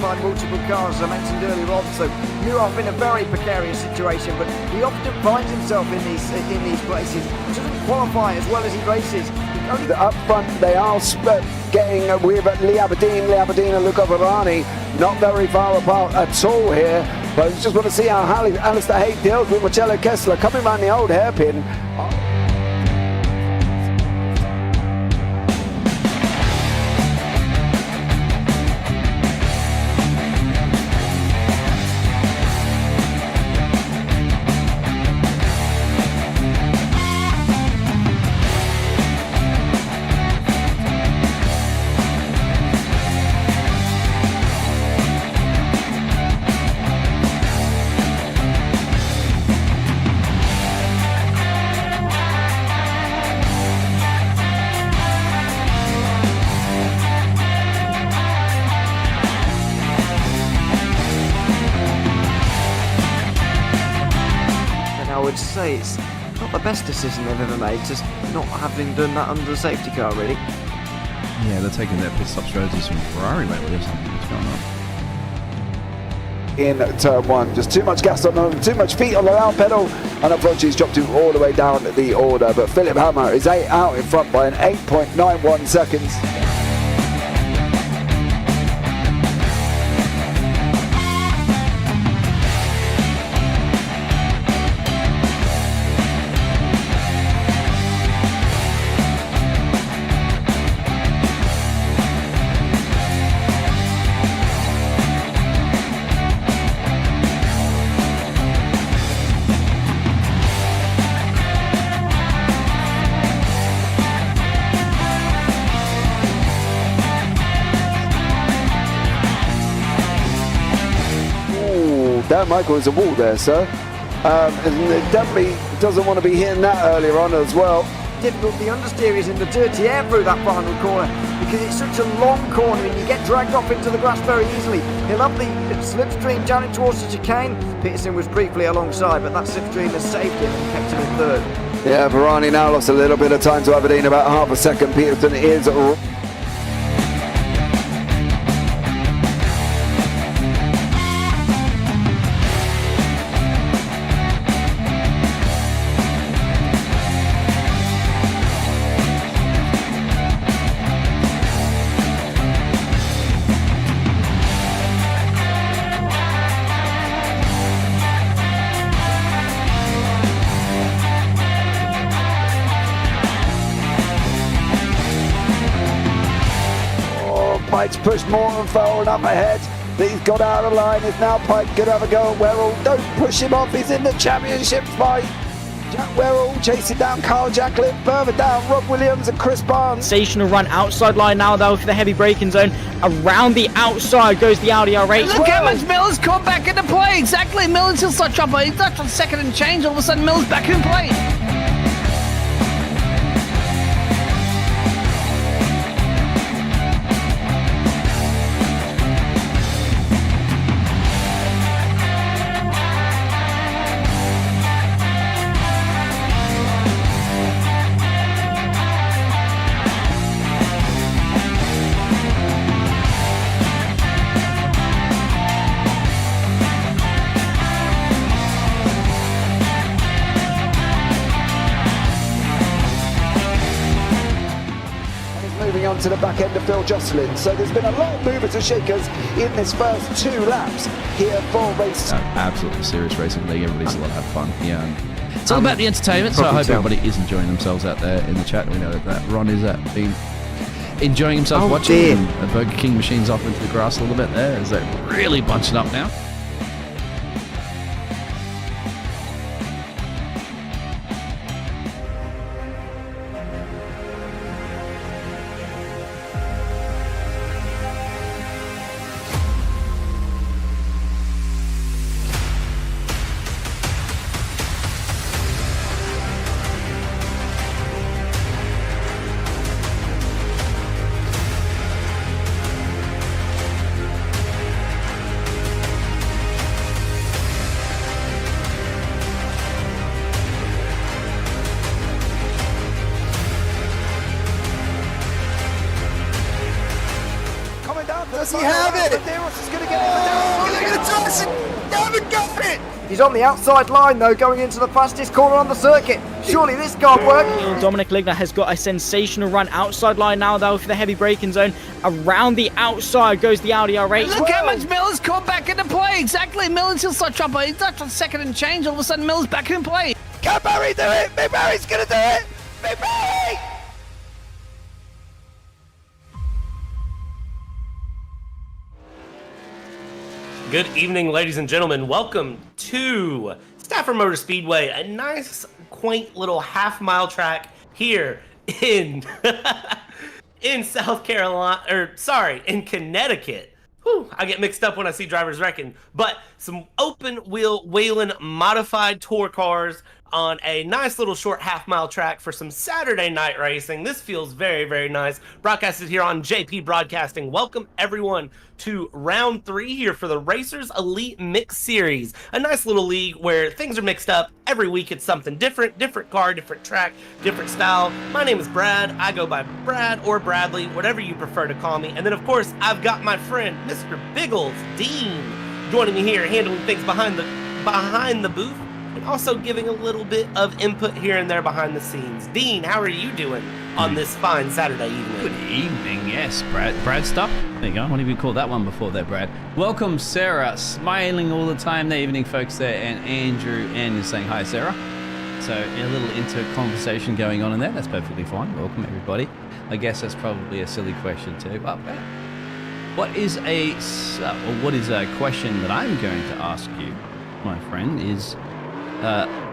behind multiple cars, as I mentioned earlier on, so Newhoff in a very precarious situation, but he often finds himself in these places. He doesn't qualify as well as he races. Up front, they are getting with Lee Aberdeen and Luca Varani, not very far apart at all here. But I just want to see how Alistair Haig deals with Marcello Kessler coming around the old hairpin. I would say it's not the best decision they've ever made, just not having done that under the safety car, really. Yeah, they're taking their pit stop strategies from Ferrari lately or something. What's going on? In turn one, just too much gas on them, too much feet on the loud pedal, and unfortunately he's dropped him all the way down the order. But Philip Hammer is out in front by an 8.91 seconds. Dan Michael is a wall there, sir. And definitely doesn't want to be hitting that earlier on as well. Difficult, the understeer is in the dirty air through that final corner because it's such a long corner and you get dragged off into the grass very easily. He'll have the slipstream down in towards the chicane. Peterson was briefly alongside, but that slipstream has saved him and kept him in third. Yeah, Varani now lost a little bit of time to Aberdeen, about half a second. Peterson is Pike's pushed more forward up ahead. He's got out of line. Is now Pike going to have a go at Werrell? Don't push him off. He's in the championship fight. Jack Werrell chasing down Carl Jacklin. Further down, Rob Williams and Chris Barnes. Sensational run outside line now though for the heavy braking zone. Around the outside goes the Audi R8. Look how much Miller's come back into play. Exactly. Miller's still such up. He's left on second and change. All of a sudden, Miller's back in play. Moving on to the back end of Phil Jocelyn. So there's been a lot of movers and shakers in this first 2 laps here for race. Absolutely serious racing league. Everybody's allowed to have fun. Yeah, it's all about the entertainment. So I hope everybody is enjoying themselves out there in the chat. We know that Ron is been enjoying himself watching. And the Burger King machine's off into the grass a little bit there as they're really bunching up now. Does he have it? Medeiros is going to get it. Oh, look at the Tyson! Haven't got it! He's on the outside line though, going into the fastest corner on the circuit. Surely this can't work. Dominic Ligner has got a sensational run outside line now though for the heavy braking zone. Around the outside goes the Audi R8. Look how much Miller's caught back into play. Exactly. Miller's still such chopper. He's not second and change. All of a sudden, Miller's back in play. Can Barry do it? Big Barry's gonna do it! Big Barry! Good evening, ladies and gentlemen. Welcome to Stafford Motor Speedway, a nice, quaint little half-mile track here in in South Carolina, in Connecticut. Whew, I get mixed up when I see drivers wrecking. But some open-wheel Whelen modified tour cars on a nice little short half-mile track for some Saturday night racing. This feels very, very nice. Broadcasted here on JPBroadcasting. Welcome, everyone, to round 3 here for the Racers Elite Mix Series. A nice little league where things are mixed up. Every week it's something different car, different track, different style. My name is Brad. I go by Brad or Bradley, whatever you prefer to call me. And then, of course, I've got my friend, Mr. Biggles, Dean, joining me here, handling things behind the booth, and also giving a little bit of input here and there behind the scenes. Dean, how are you doing on this fine Saturday evening? Good evening, yes, Brad stuff. There you go. What have you called that one before there, Brad? Welcome, Sarah, smiling all the time. There, evening, folks there, and Andrew N is saying hi, Sarah. So a little inter-conversation going on in there. That's perfectly fine. Welcome, everybody. I guess that's probably a silly question too. But what is a question that I'm going to ask you, my friend, is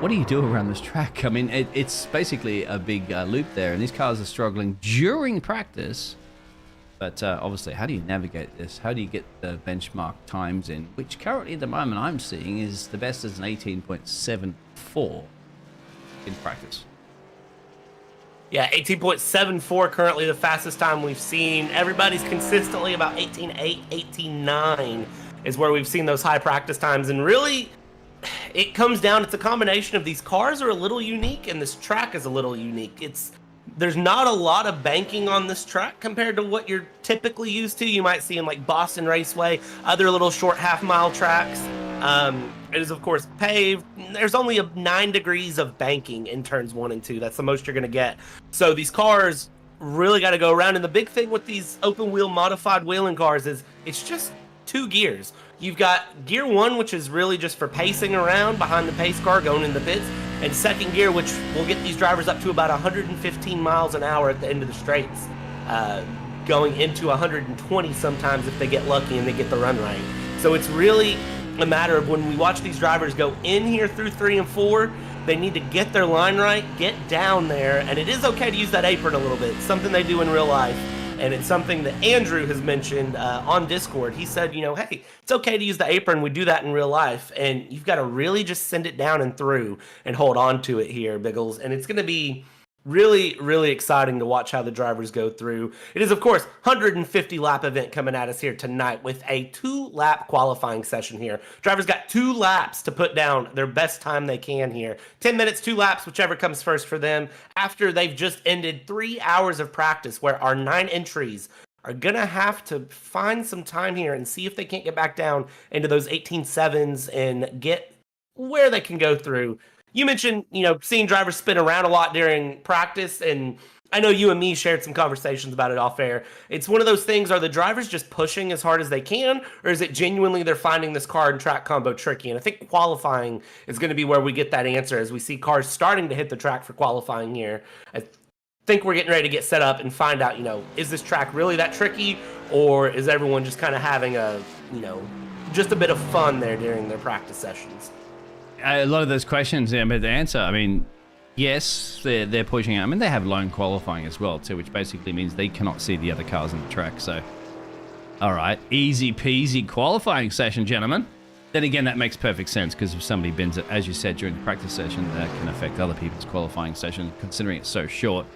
what do you do around this track? I mean, it's basically a big loop there, and these cars are struggling during practice. But obviously, how do you navigate this? How do you get the benchmark times in? Which currently at the moment I'm seeing is the best as an 18.74 in practice. Yeah, 18.74 currently the fastest time we've seen. Everybody's consistently about 18.8, 18.9 is where we've seen those high practice times. And really, it comes down, it's a combination of these cars are a little unique and this track is a little unique. There's not a lot of banking on this track compared to what you're typically used to. You might see in like Boston Raceway, other little short half-mile tracks. It is, of course, paved. There's only 9 degrees of banking in turns 1 and 2. That's the most you're going to get. So these cars really got to go around. And the big thing with these open-wheel modified Whelen cars is it's just 2 gears. You've got gear 1, which is really just for pacing around behind the pace car going in the pits, and second gear, which will get these drivers up to about 115 miles an hour at the end of the straights, going into 120 sometimes if they get lucky and they get the run right. So it's really a matter of when we watch these drivers go in here through 3 and 4, they need to get their line right, get down there, and it is okay to use that apron a little bit. It's something they do in real life. And it's something that Andrew has mentioned on Discord. He said, hey, it's okay to use the apron. We do that in real life. And you've got to really just send it down and through and hold on to it here, Biggles. And it's going to be really, really exciting to watch how the drivers go through. It is, of course, 150 lap event coming at us here tonight with a 2-lap qualifying session here. Drivers got 2 laps to put down their best time they can here. 10 minutes, 2 laps, whichever comes first for them, after they've just ended 3 hours of practice where our 9 entries are going to have to find some time here and see if they can't get back down into those 18.7s and get where they can go through. You mentioned, seeing drivers spin around a lot during practice, and I know you and me shared some conversations about it off air. It's one of those things, are the drivers just pushing as hard as they can, or is it genuinely they're finding this car and track combo tricky? And I think qualifying is going to be where we get that answer as we see cars starting to hit the track for qualifying here. I think we're getting ready to get set up and find out, is this track really that tricky, or is everyone just kind of having just a bit of fun there during their practice sessions? A lot of those questions, but the answer, I mean, yes, they're pushing out. I mean, they have lone qualifying as well, too, which basically means they cannot see the other cars on the track. So, all right, easy peasy qualifying session, gentlemen. Then again, that makes perfect sense, because if somebody bends it, as you said, during the practice session, that can affect other people's qualifying session, considering it's so short.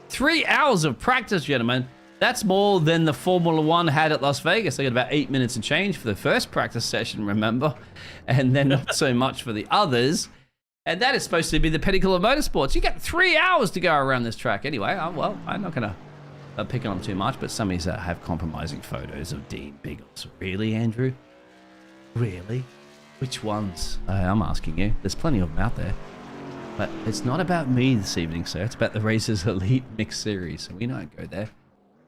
3 hours of practice, gentlemen. That's more than the Formula One had at Las Vegas. They got about 8 minutes and change for the first practice session, remember? And then not so much for the others. And that is supposed to be the pinnacle of motorsports. You got 3 hours to go around this track anyway. I'm not going to picking on too much, but some of these have compromising photos of Dean Biggles. Really, Andrew? Really? Which ones? I'm asking you. There's plenty of them out there. But it's not about me this evening, sir. It's about the Racers Elite Mixed Series, so we don't go there.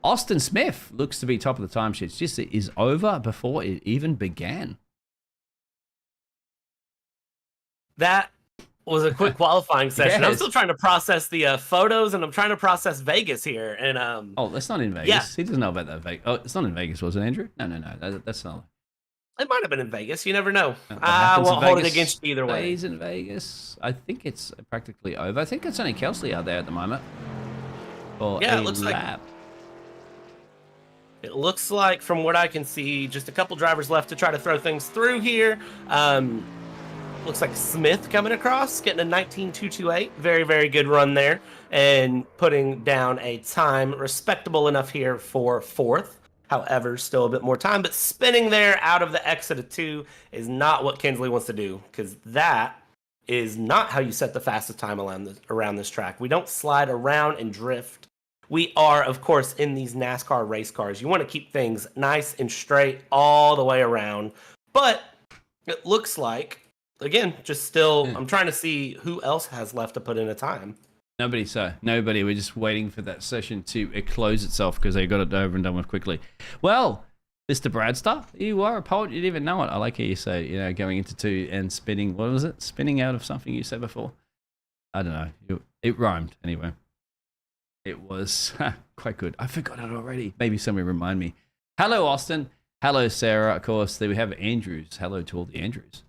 Austin Smith looks to be top of the timesheets. Just it is over before it even began. That was a quick qualifying session. Yes. I'm still trying to process the photos, and I'm trying to process Vegas here. And oh, that's not in Vegas. Yeah. He doesn't know about that. Oh, it's not in Vegas, was it, Andrew? No. That's not. It might have been in Vegas. You never know. What I happens in won't hold it Vegas against you either way. stays in Vegas. I think it's practically over. I think it's only Kelsey out there at the moment. Or Yeah, a it looks lap. It looks like, from what I can see, just a couple drivers left to try to throw things through here. Looks like Smith coming across, getting a 19.228. Very, very good run there. And putting down a time respectable enough here for fourth. However, still a bit more time. But spinning there out of the exit of 2 is not what Kinsley wants to do, because that is not how you set the fastest time around this track. We don't slide around and drift. We are, of course, in these NASCAR race cars. You want to keep things nice and straight all the way around. But it looks like, again, just still, I'm trying to see who else has left to put in a time. Nobody, sir. Nobody. We're just waiting for that session to close itself because they got it over and done with quickly. Well, Mr. Bradstar, you are a poet. You didn't even know it. I like how you say, going into 2 and spinning. What was it? Spinning out of something you said before? I don't know. It rhymed anyway. It was quite good. I forgot it already. Maybe somebody remind me. Hello, Austin. Hello, Sarah. Of course, there we have Andrews. Hello to all the Andrews.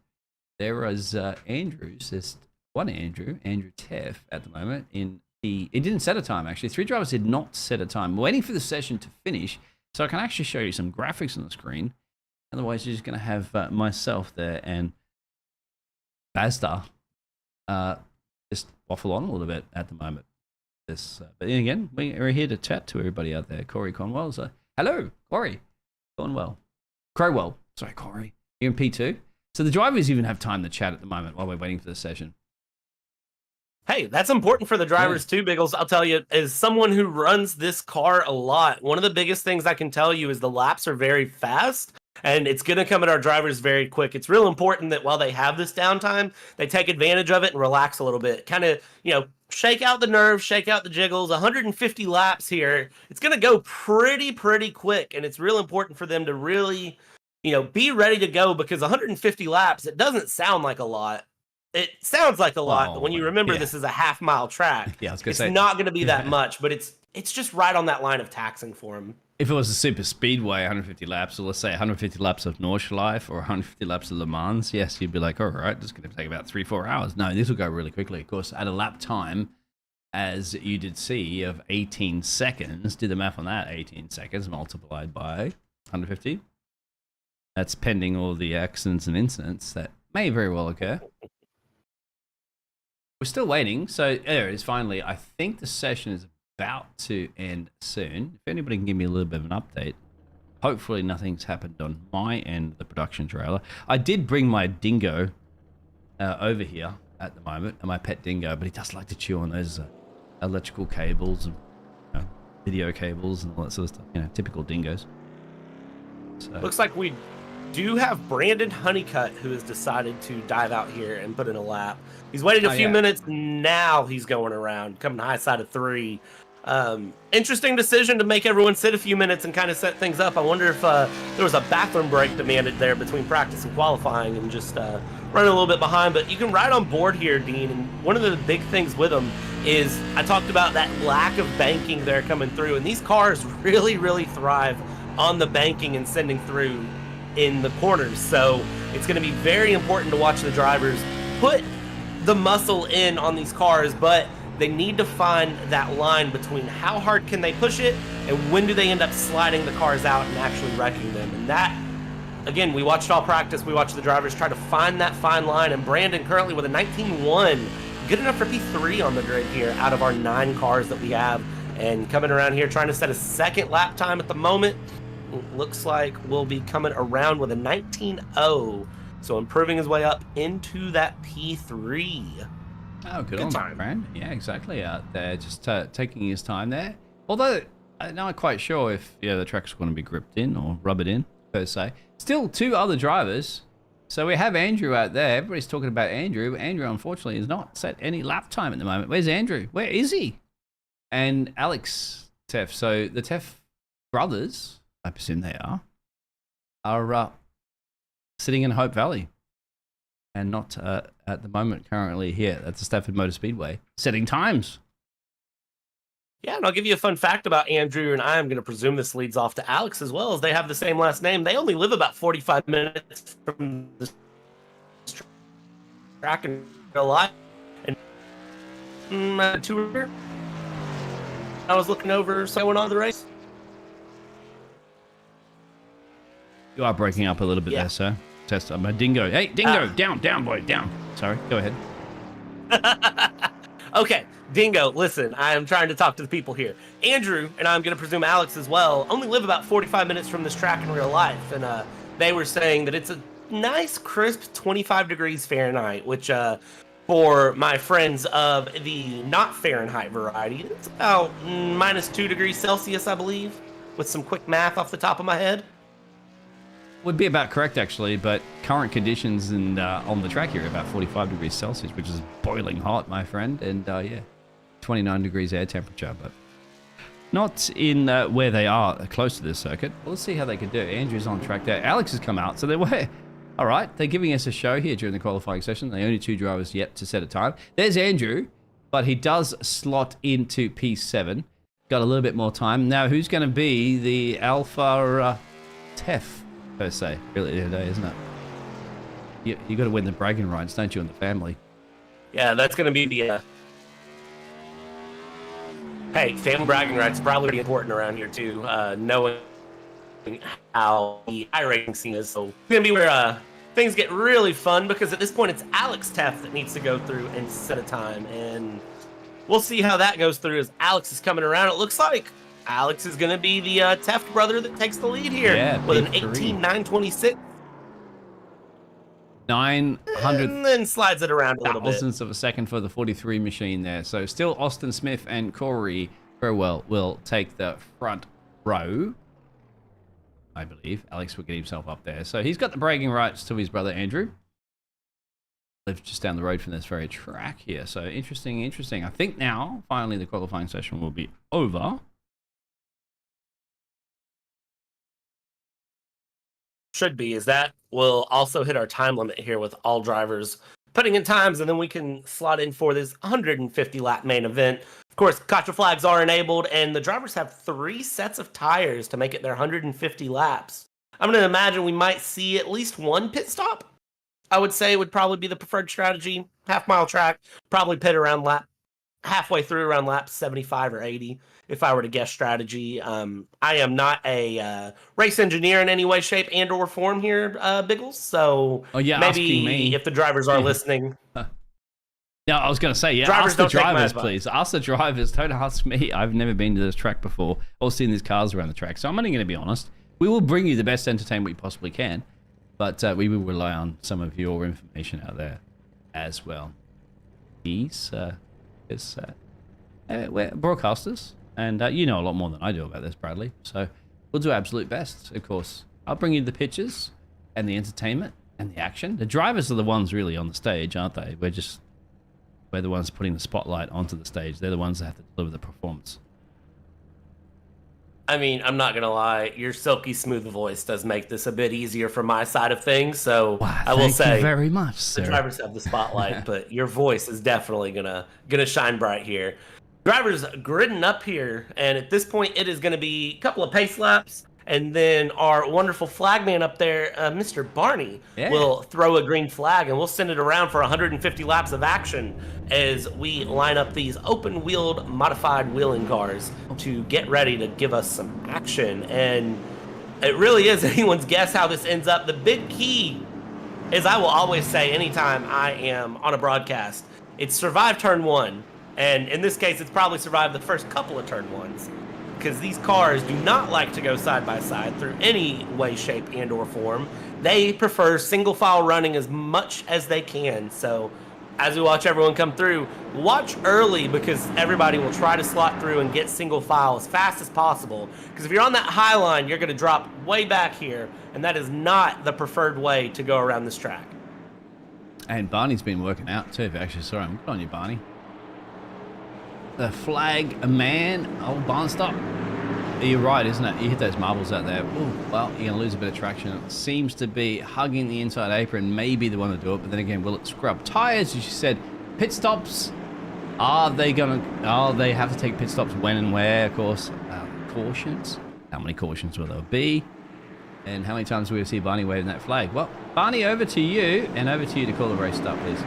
There is Andrews. There's one Andrew Teff at the moment. He didn't set a time, actually. 3 drivers did not set a time. We're waiting for the session to finish so I can actually show you some graphics on the screen. Otherwise, you're just going to have myself there and Bazda just waffle on a little bit at the moment. But then again, we're here to chat to everybody out there. Corey Conwell. So, hello, Corey. Conwell. Crowell. Sorry, Corey. You're in P2. So the drivers even have time to chat at the moment while we're waiting for the session. Hey, that's important for the drivers too, Biggles. I'll tell you, as someone who runs this car a lot, one of the biggest things I can tell you is the laps are very fast. And it's going to come at our drivers very quick. It's real important that while they have this downtime, they take advantage of it and relax a little bit. Kind of, shake out the nerves, shake out the jiggles. 150 laps here. It's going to go pretty quick. And it's real important for them to really, be ready to go, because 150 laps, it doesn't sound like a lot. It sounds like a lot, but when you remember this is a half-mile track, it's not going to be that much, but it's just right on that line of taxing for them. If it was a super speedway, 150 laps, or let's say 150 laps of Nordschleife or 150 laps of Le Mans, yes, you'd be like, all right, this is going to take about 3-4 hours. No, this will go really quickly. Of course, at a lap time, as you did see, of 18 seconds, do the math on that, 18 seconds multiplied by 150. That's pending all the accidents and incidents that may very well occur. We're still waiting, so there it is finally. I think the session is about to end soon. If anybody can give me a little bit of an update. Hopefully nothing's happened on my end of the production trailer. I did bring my dingo over here at the moment, my pet dingo, but he does like to chew on those electrical cables and video cables and all that sort of stuff. Typical dingoes. So. Looks like we do have Brandon Honeycutt, who has decided to dive out here and put in a lap. He's waited a few minutes. Now he's going around, coming high side of 3. Interesting decision to make everyone sit a few minutes and kind of set things up. I wonder if there was a bathroom break demanded there between practice and qualifying and just running a little bit behind. But you can ride on board here, Dean. And one of the big things with them is I talked about that lack of banking there coming through. And these cars really thrive on the banking and sending through in the corners. So it's going to be very important to watch the drivers put the muscle in on these cars, but they need to find that line between how hard can they push it and when do they end up sliding the cars out and actually wrecking them. And that, again, we watched all practice. We watched the drivers try to find that fine line. And Brandon currently with a 19.1, good enough for P3 on the grid here out of our 9 cars that we have. And coming around here trying to set a second lap time at the moment. It looks like we'll be coming around with a 19.0. So improving his way up into that P3. Oh, good on time, Brand. Yeah, exactly. Out there, just taking his time there. Although I'm not quite sure if the track's going to be gripped in or rubbered in, per se. Still 2 other drivers. So we have Andrew out there. Everybody's talking about Andrew. Andrew, unfortunately, has not set any lap time at the moment. Where's Andrew? Where is he? And Alex Teff. So the Teff brothers, I presume they are sitting in Hope Valley and not at the moment currently here at the Stafford Motor Speedway setting times. Yeah, and I'll give you a fun fact about Andrew, and I am going to presume this leads off to Alex as well, as they have the same last name. They only live about 45 minutes from the track in real life. And tour. I was looking over someone on the race. You are breaking up a little bit there, sir. Test my dingo. Hey, dingo, down, boy, down. Sorry, go ahead. Okay, Dingo, listen, I am trying to talk to the people here. Andrew, and I'm going to presume Alex as well, only live about 45 minutes from this track in real life. And they were saying that it's a nice, crisp 25 degrees Fahrenheit, which for my friends of the not Fahrenheit variety, it's about -2 degrees Celsius, I believe, with some quick math off the top of my head. Would be about correct, actually, but current conditions and on the track here are about 45 degrees Celsius, which is boiling hot, my friend, and 29 degrees air temperature, but not in where they are close to this circuit. Well, let's see how they can do. Andrew's on track there. Alex has come out, so they're all right. They're giving us a show here during the qualifying session. The only 2 drivers yet to set a time. There's Andrew, but he does slot into P7. Got a little bit more time. Now, who's going to be the Alpha Teff? Per se, really, today, isn't it? You got to win the bragging rights, don't you, in the family? Yeah, that's going to be the. Hey, family bragging rights probably pretty important around here too. Knowing how the iRacing scene is, so it's going to be where things get really fun, because at this point it's Alex Teff that needs to go through and set a time, and we'll see how that goes through as Alex is coming around. It looks like Alex is going to be the Teft brother that takes the lead here with an 18.926. 900 and then slides it around a little bit. Thousandths of a second for the 43 machine there. So still Austin Smith and Corey Burwell will take the front row. I believe Alex will get himself up there. So he's got the bragging rights to his brother Andrew. Lives just down the road from this very track here. So interesting. I think now, finally, the qualifying session will be over. Should be, is that we'll also hit our time limit here with all drivers putting in times, and then we can slot in for this 150 lap main event. Of course, Contra flags are enabled, and the drivers have 3 sets of tires to make it their 150 laps. I'm going to imagine we might see at least 1 pit stop. I would say would probably be the preferred strategy. Half-mile track, probably pit around halfway through around lap 75 or 80. If I were to guess strategy, I am not a race engineer in any way, shape, and or form here, Biggles. So maybe if the drivers are listening. No, I was going to say, ask the drivers, please. Ask the drivers. Don't ask me. I've never been to this track before or seen these cars around the track. So I'm only going to be honest. We will bring you the best entertainment we possibly can, but we will rely on some of your information out there as well. We're broadcasters. And you know a lot more than I do about this, Bradley. So we'll do our absolute best, of course. I'll bring you the pictures and the entertainment and the action. The drivers are the ones really on the stage, aren't they? We're the ones putting the spotlight onto the stage. They're the ones that have to deliver the performance. I mean, I'm not going to lie. Your silky smooth voice does make this a bit easier from my side of things. So I will say, thank you very much, sir. The drivers have the spotlight, but your voice is definitely gonna shine bright here. Drivers gridding up here, and at this point, it is going to be a couple of pace laps, and then our wonderful flagman up there, Mr. Barney, will throw a green flag, and we'll send it around for 150 laps of action as we line up these open-wheeled modified wheeling cars to get ready to give us some action. And it really is anyone's guess how this ends up. The big key is, I will always say anytime I am on a broadcast, it's survive turn 1. And in this case, it's probably survived the first couple of turn 1s, because these cars do not like to go side by side through any way, shape, and or form. They prefer single file running as much as they can. So as we watch everyone come through, watch early because everybody will try to slot through and get single file as fast as possible. Because if you're on that high line, you're going to drop way back here, and that is not the preferred way to go around this track. And Barney's been working out too. Actually, sorry, I'm good on you, Barney. The flag man, old Barnstop. You're right, isn't it? You hit those marbles out there. Ooh, well, you're going to lose a bit of traction. It seems to be hugging the inside apron, maybe the one to do it, but then again, will it scrub tires? As you said, pit stops. Are they have to take pit stops when and where? Of course, cautions. How many cautions will there be? And how many times will we see Barney waving that flag? Well, Barney, over to you, and over to you to call the race start, please.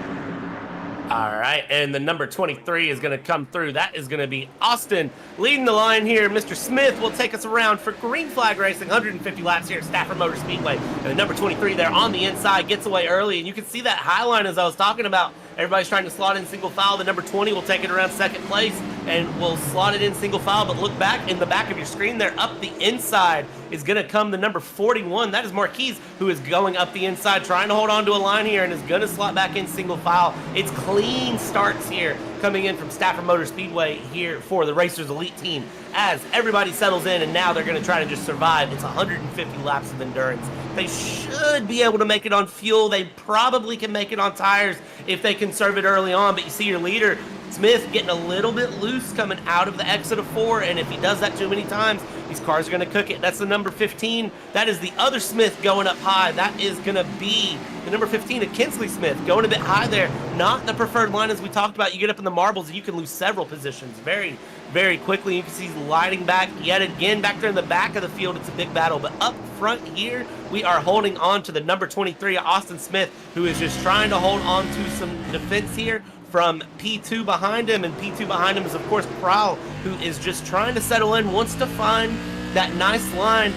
All right, and the number 23 is going to come through. That is going to be Austin leading the line here. Mr. Smith will take us around for green flag racing, 150 laps here at Stafford Motor Speedway. And the number 23 there on the inside gets away early, and you can see that high line as I was talking about. Everybody's trying to slot in single file. The number 20 will take it around second place and will slot it in single file. But look back in the back of your screen there, up the inside is going to come the number 41. That is Marquise, who is going up the inside, trying to hold on to a line here and is going to slot back in single file. It's clean starts here coming in from Stafford Motor Speedway here for the Racers Elite team as everybody settles in, and now they're going to try to just survive. It's 150 laps of endurance. They should be able to make it on fuel. They probably can make it on tires if they conserve it early on, but you see your leader, Smith, getting a little bit loose coming out of the exit of 4, and if he does that too many times, these cars are going to cook it. That's the number 15. That is the other Smith going up high. That is going to be the number 15 of Kinsley Smith going a bit high there. Not the preferred line as we talked about. You get up in the marbles and you can lose several positions very, very quickly. You can see he's lighting back yet again. Back there in the back of the field, it's a big battle. But up front here, we are holding on to the number 23, Austin Smith, who is just trying to hold on to some defense here from P2 behind him, and P2 behind him is, of course, Prowl, who is just trying to settle in, wants to find that nice line.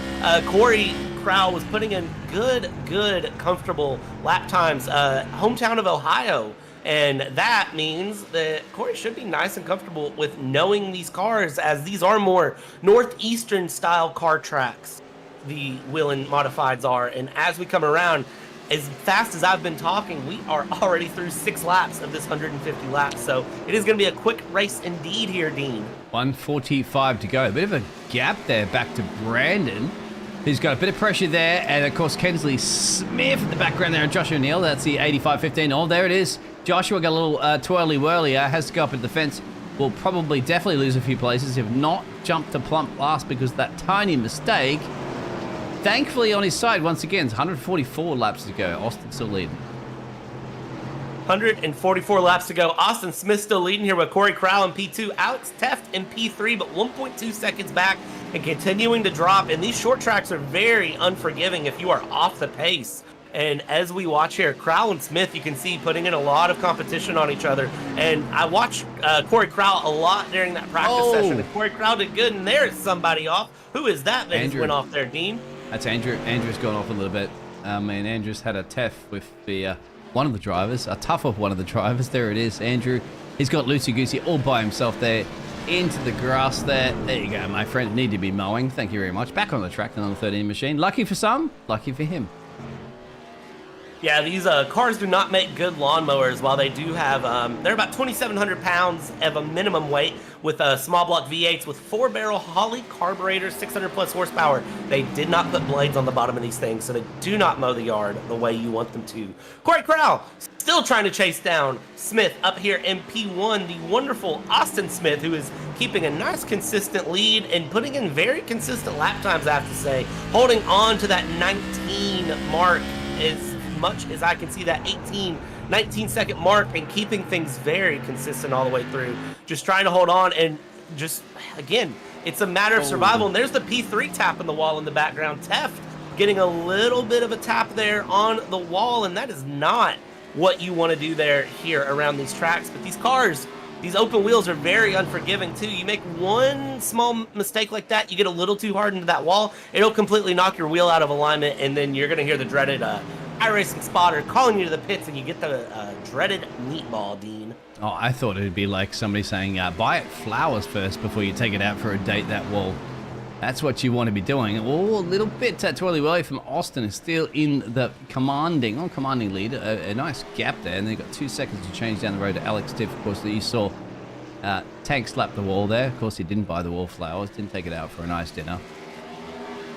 Corey Crowell was putting in good, comfortable lap times. Hometown of Ohio, and that means that Corey should be nice and comfortable with knowing these cars, as these are more northeastern style car tracks, the Whelen Modifieds are. And as we come around, as fast as I've been talking, we are already through 6 laps of this 150 laps. So it is going to be a quick race indeed here, Dean. 1:45 to go. A bit of a gap there back to Brandon, who's got a bit of pressure there. And, of course, Kinsley Smith in the background there, and Joshua Neal. That's the 85-15. Oh, there it is. Joshua got a little twirly-whirly. Has to go up at the fence. Will probably definitely lose a few places, if not jump to plump last because of that tiny mistake. Thankfully on his side, once again, it's 144 laps to go. Austin still leading. 144 laps to go. Austin Smith still leading here with Corey Crowell in P2. Alex Teft in P3, but 1.2 seconds back and continuing to drop. And these short tracks are very unforgiving if you are off the pace. And as we watch here, Crowell and Smith, you can see putting in a lot of competition on each other. And I watched Corey Crowell a lot during that practice session. And Corey Crowell did good, and there's somebody off. Who is that just went off there, Dean? That's Andrew. Andrew's gone off a little bit. And Andrew's had a teff with the one of the drivers, a tough of one of the drivers. There it is, Andrew. He's got loosey-goosey all by himself there into the grass there. There you go, my friend. Need to be mowing. Thank you very much. Back on the track, on the 13 machine. Lucky for some, lucky for him. Yeah, these cars do not make good lawnmowers. While they do have, they're about 2,700 pounds of a minimum weight with small block V8s with 4-barrel Holley carburetors, 600 plus horsepower. They did not put blades on the bottom of these things, so they do not mow the yard the way you want them to. Corey Crowell still trying to chase down Smith up here in P1. The wonderful Austin Smith, who is keeping a nice consistent lead and putting in very consistent lap times, I have to say. Holding on to that 19 mark as much as I can see, that 19 second mark, and keeping things very consistent all the way through. Just trying to hold on, and just, again, it's a matter of survival. And there's the P3 tap in the wall in the background. Teft getting a little bit of a tap there on the wall, and that is not what you want to do there here around these tracks. But these cars, these open wheels are very unforgiving too. You make one small mistake like that, you get a little too hard into that wall, it'll completely knock your wheel out of alignment, and then you're going to hear the dreaded iRacing spotter calling you to the pits, and you get the dreaded meatball, Dean. Oh, I thought it'd be like somebody saying, buy it flowers first before you take it out for a date, that wall. That's what you want to be doing. Oh, a little bit twirly whirly from Austin is still in the commanding lead. A nice gap there, and they've got 2 seconds to change down the road to Alex Tiff, of course, that you saw. Tank slapped the wall there. Of course, he didn't buy the wallflowers, didn't take it out for a nice dinner.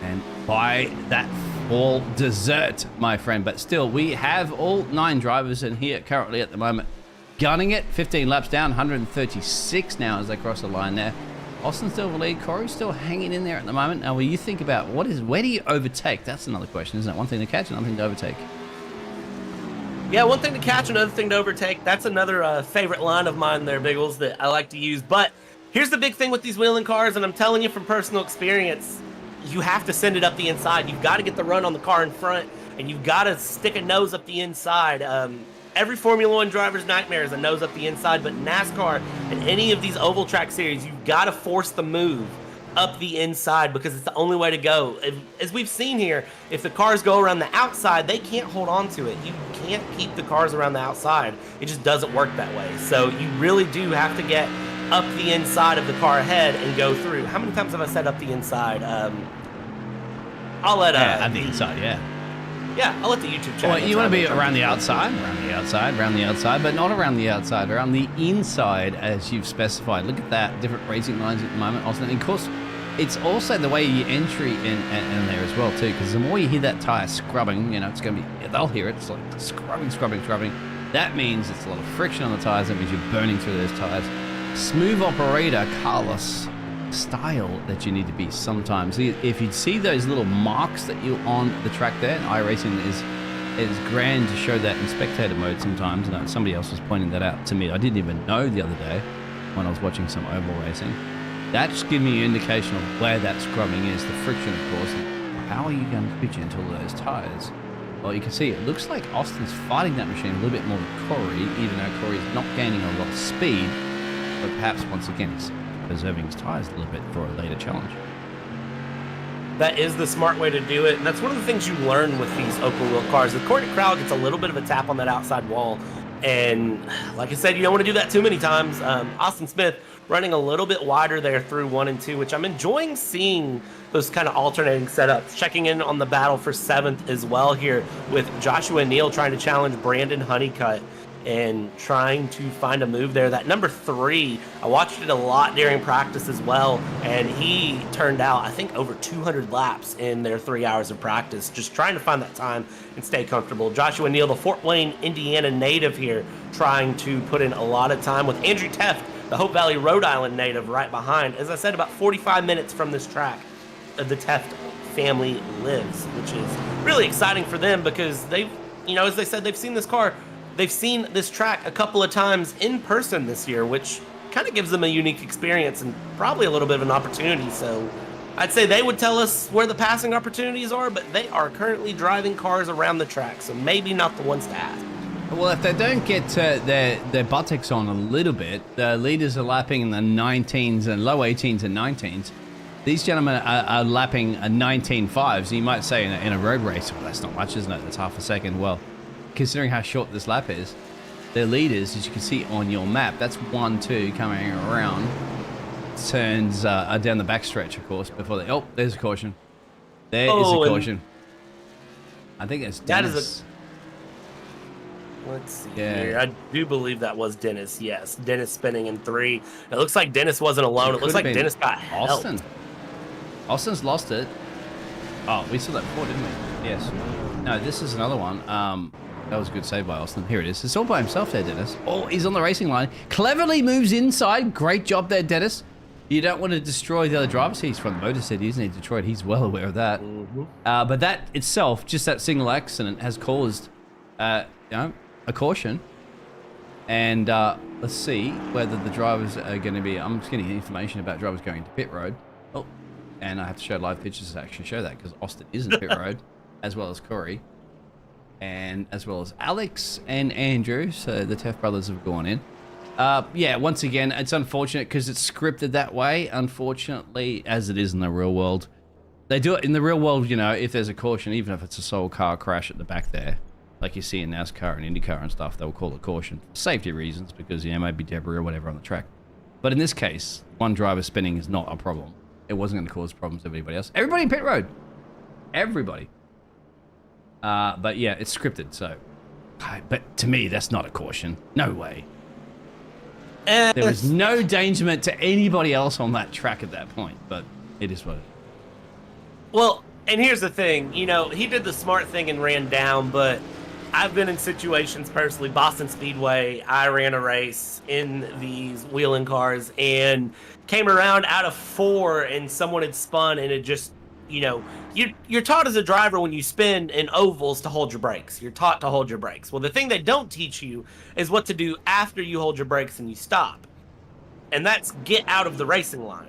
And buy that fall dessert, my friend. But still, we have all 9 drivers in here currently at the moment gunning it. 15 laps down, 136 now as they cross the line there. Austin's still the lead. Corey's still hanging in there at the moment. Now, when you think about where do you overtake? That's another question, isn't it? One thing to catch, another thing to overtake. Yeah, one thing to catch, another thing to overtake. That's another favorite line of mine there, Biggles, that I like to use. But here's the big thing with these Whelen cars, and I'm telling you from personal experience, you have to send it up the inside. You've got to get the run on the car in front, and you've got to stick a nose up the inside. Every Formula One driver's nightmare is a nose up the inside, but NASCAR and any of these oval track series, you've got to force the move up the inside because it's the only way to go. As we've seen here, if the cars go around the outside, they can't hold on to it. You can't keep the cars around the outside. It just doesn't work that way. So you really do have to get up the inside of the car ahead and go through. How many times have I said up the inside? I'll let at the inside, yeah. Yeah, I'll let the YouTube channel. Well, you want to be around the outside, but not around the outside, around the inside as you've specified. Look at that, different racing lines at the moment, Austin. And of course, it's also the way you entry in there as well too, because the more you hear that tire scrubbing, it's going to be, they'll hear it, it's like scrubbing. That means it's a lot of friction on the tires. That means you're burning through those tires. Smooth operator, Carlos style that you need to be sometimes. If you'd see those little marks that you're on the track there, and iRacing is grand to show that in spectator mode sometimes. And somebody else was pointing that out to me. I didn't even know the other day when I was watching some oval racing. That just gives me an indication of where that scrubbing is, the friction, of course. And how are you going to be gentle with those tires? Well, you can see it looks like Austin's fighting that machine a little bit more than Corey, even though Corey's not gaining a lot of speed. But perhaps once again, he's preserving his tires a little bit for a later challenge. That is the smart way to do it, and that's one of the things you learn with these open wheel cars. The Courtney Crowd gets a little bit of a tap on that outside wall, and like I said, you don't want to do that too many times. Austin Smith running a little bit wider there through 1 and 2, which I'm enjoying seeing those kind of alternating setups. Checking in on the battle for 7th as well here with Joshua Neal trying to challenge Brandon Honeycutt and trying to find a move there. That number 3, I watched it a lot during practice as well, and he turned out, I think, over 200 laps in their 3 hours of practice, just trying to find that time and stay comfortable. Joshua Neal, the Fort Wayne, Indiana native here, trying to put in a lot of time with Andrew Teft, the Hope Valley, Rhode Island native, right behind. As I said, about 45 minutes from this track, the Teft family lives, which is really exciting for them because they've, as they said, they've seen this car. They've seen this track a couple of times in person this year, which kind of gives them a unique experience and probably a little bit of an opportunity. So I'd say they would tell us where the passing opportunities are, but they are currently driving cars around the track, so maybe not the ones to ask. Well, if they don't get their buttocks on a little bit, the leaders are lapping in the 19s and low 18s and 19s. These gentlemen are lapping a 19.5, so you might say in a road race, well, that's not much, isn't it? That's half a second. Well, considering how short this lap is, their leaders, as you can see on your map, that's 1-2 coming around. Turns down the backstretch, of course, before they... Oh, there's a caution. There is a caution. I think it's Dennis. That is let's see here. I do believe that was Dennis, yes. Dennis spinning in 3. It looks like Dennis wasn't alone. It looks like Dennis got helped. Austin's lost it. Oh, we saw that before, didn't we? Yes. No, this is another one. That was a good save by Austin. Here it is. It's all by himself there, Dennis. Oh, he's on the racing line. Cleverly moves inside. Great job there, Dennis. You don't want to destroy the other drivers. He's from Motor City, isn't he? Detroit. He's well aware of that. Mm-hmm. But that itself, just that single accident, has caused a caution. And let's see whether the drivers are going to be... I'm just getting information about drivers going to pit road. Oh, and I have to show live pictures to actually show that because Austin is in pit road, as well as Corey. And as well as Alex and Andrew, so the Teft brothers have gone in. Yeah, once again, it's unfortunate because it's scripted that way, unfortunately, as it is in the real world. They do it in the real world, if there's a caution, even if it's a sole car crash at the back there, like you see in NASCAR and IndyCar and stuff, they'll call it caution for safety reasons because, maybe debris or whatever on the track. But in this case, one driver spinning is not a problem. It wasn't going to cause problems to anybody else. Everybody in pit road. Everybody. But yeah, it's scripted, so. But to me, that's not a caution. No way. There was no endangerment to anybody else on that track at that point, but it is what it is. Well, and here's the thing, you know, he did the smart thing and ran down, but I've been in situations personally, Boston Speedway, I ran a race in these Whelen cars and came around out of 4 and someone had spun and it just, you know, you're taught as a driver when you spin in ovals to hold your brakes. You're taught to hold your brakes. Well, the thing they don't teach you is what to do after you hold your brakes and you stop. And that's get out of the racing line.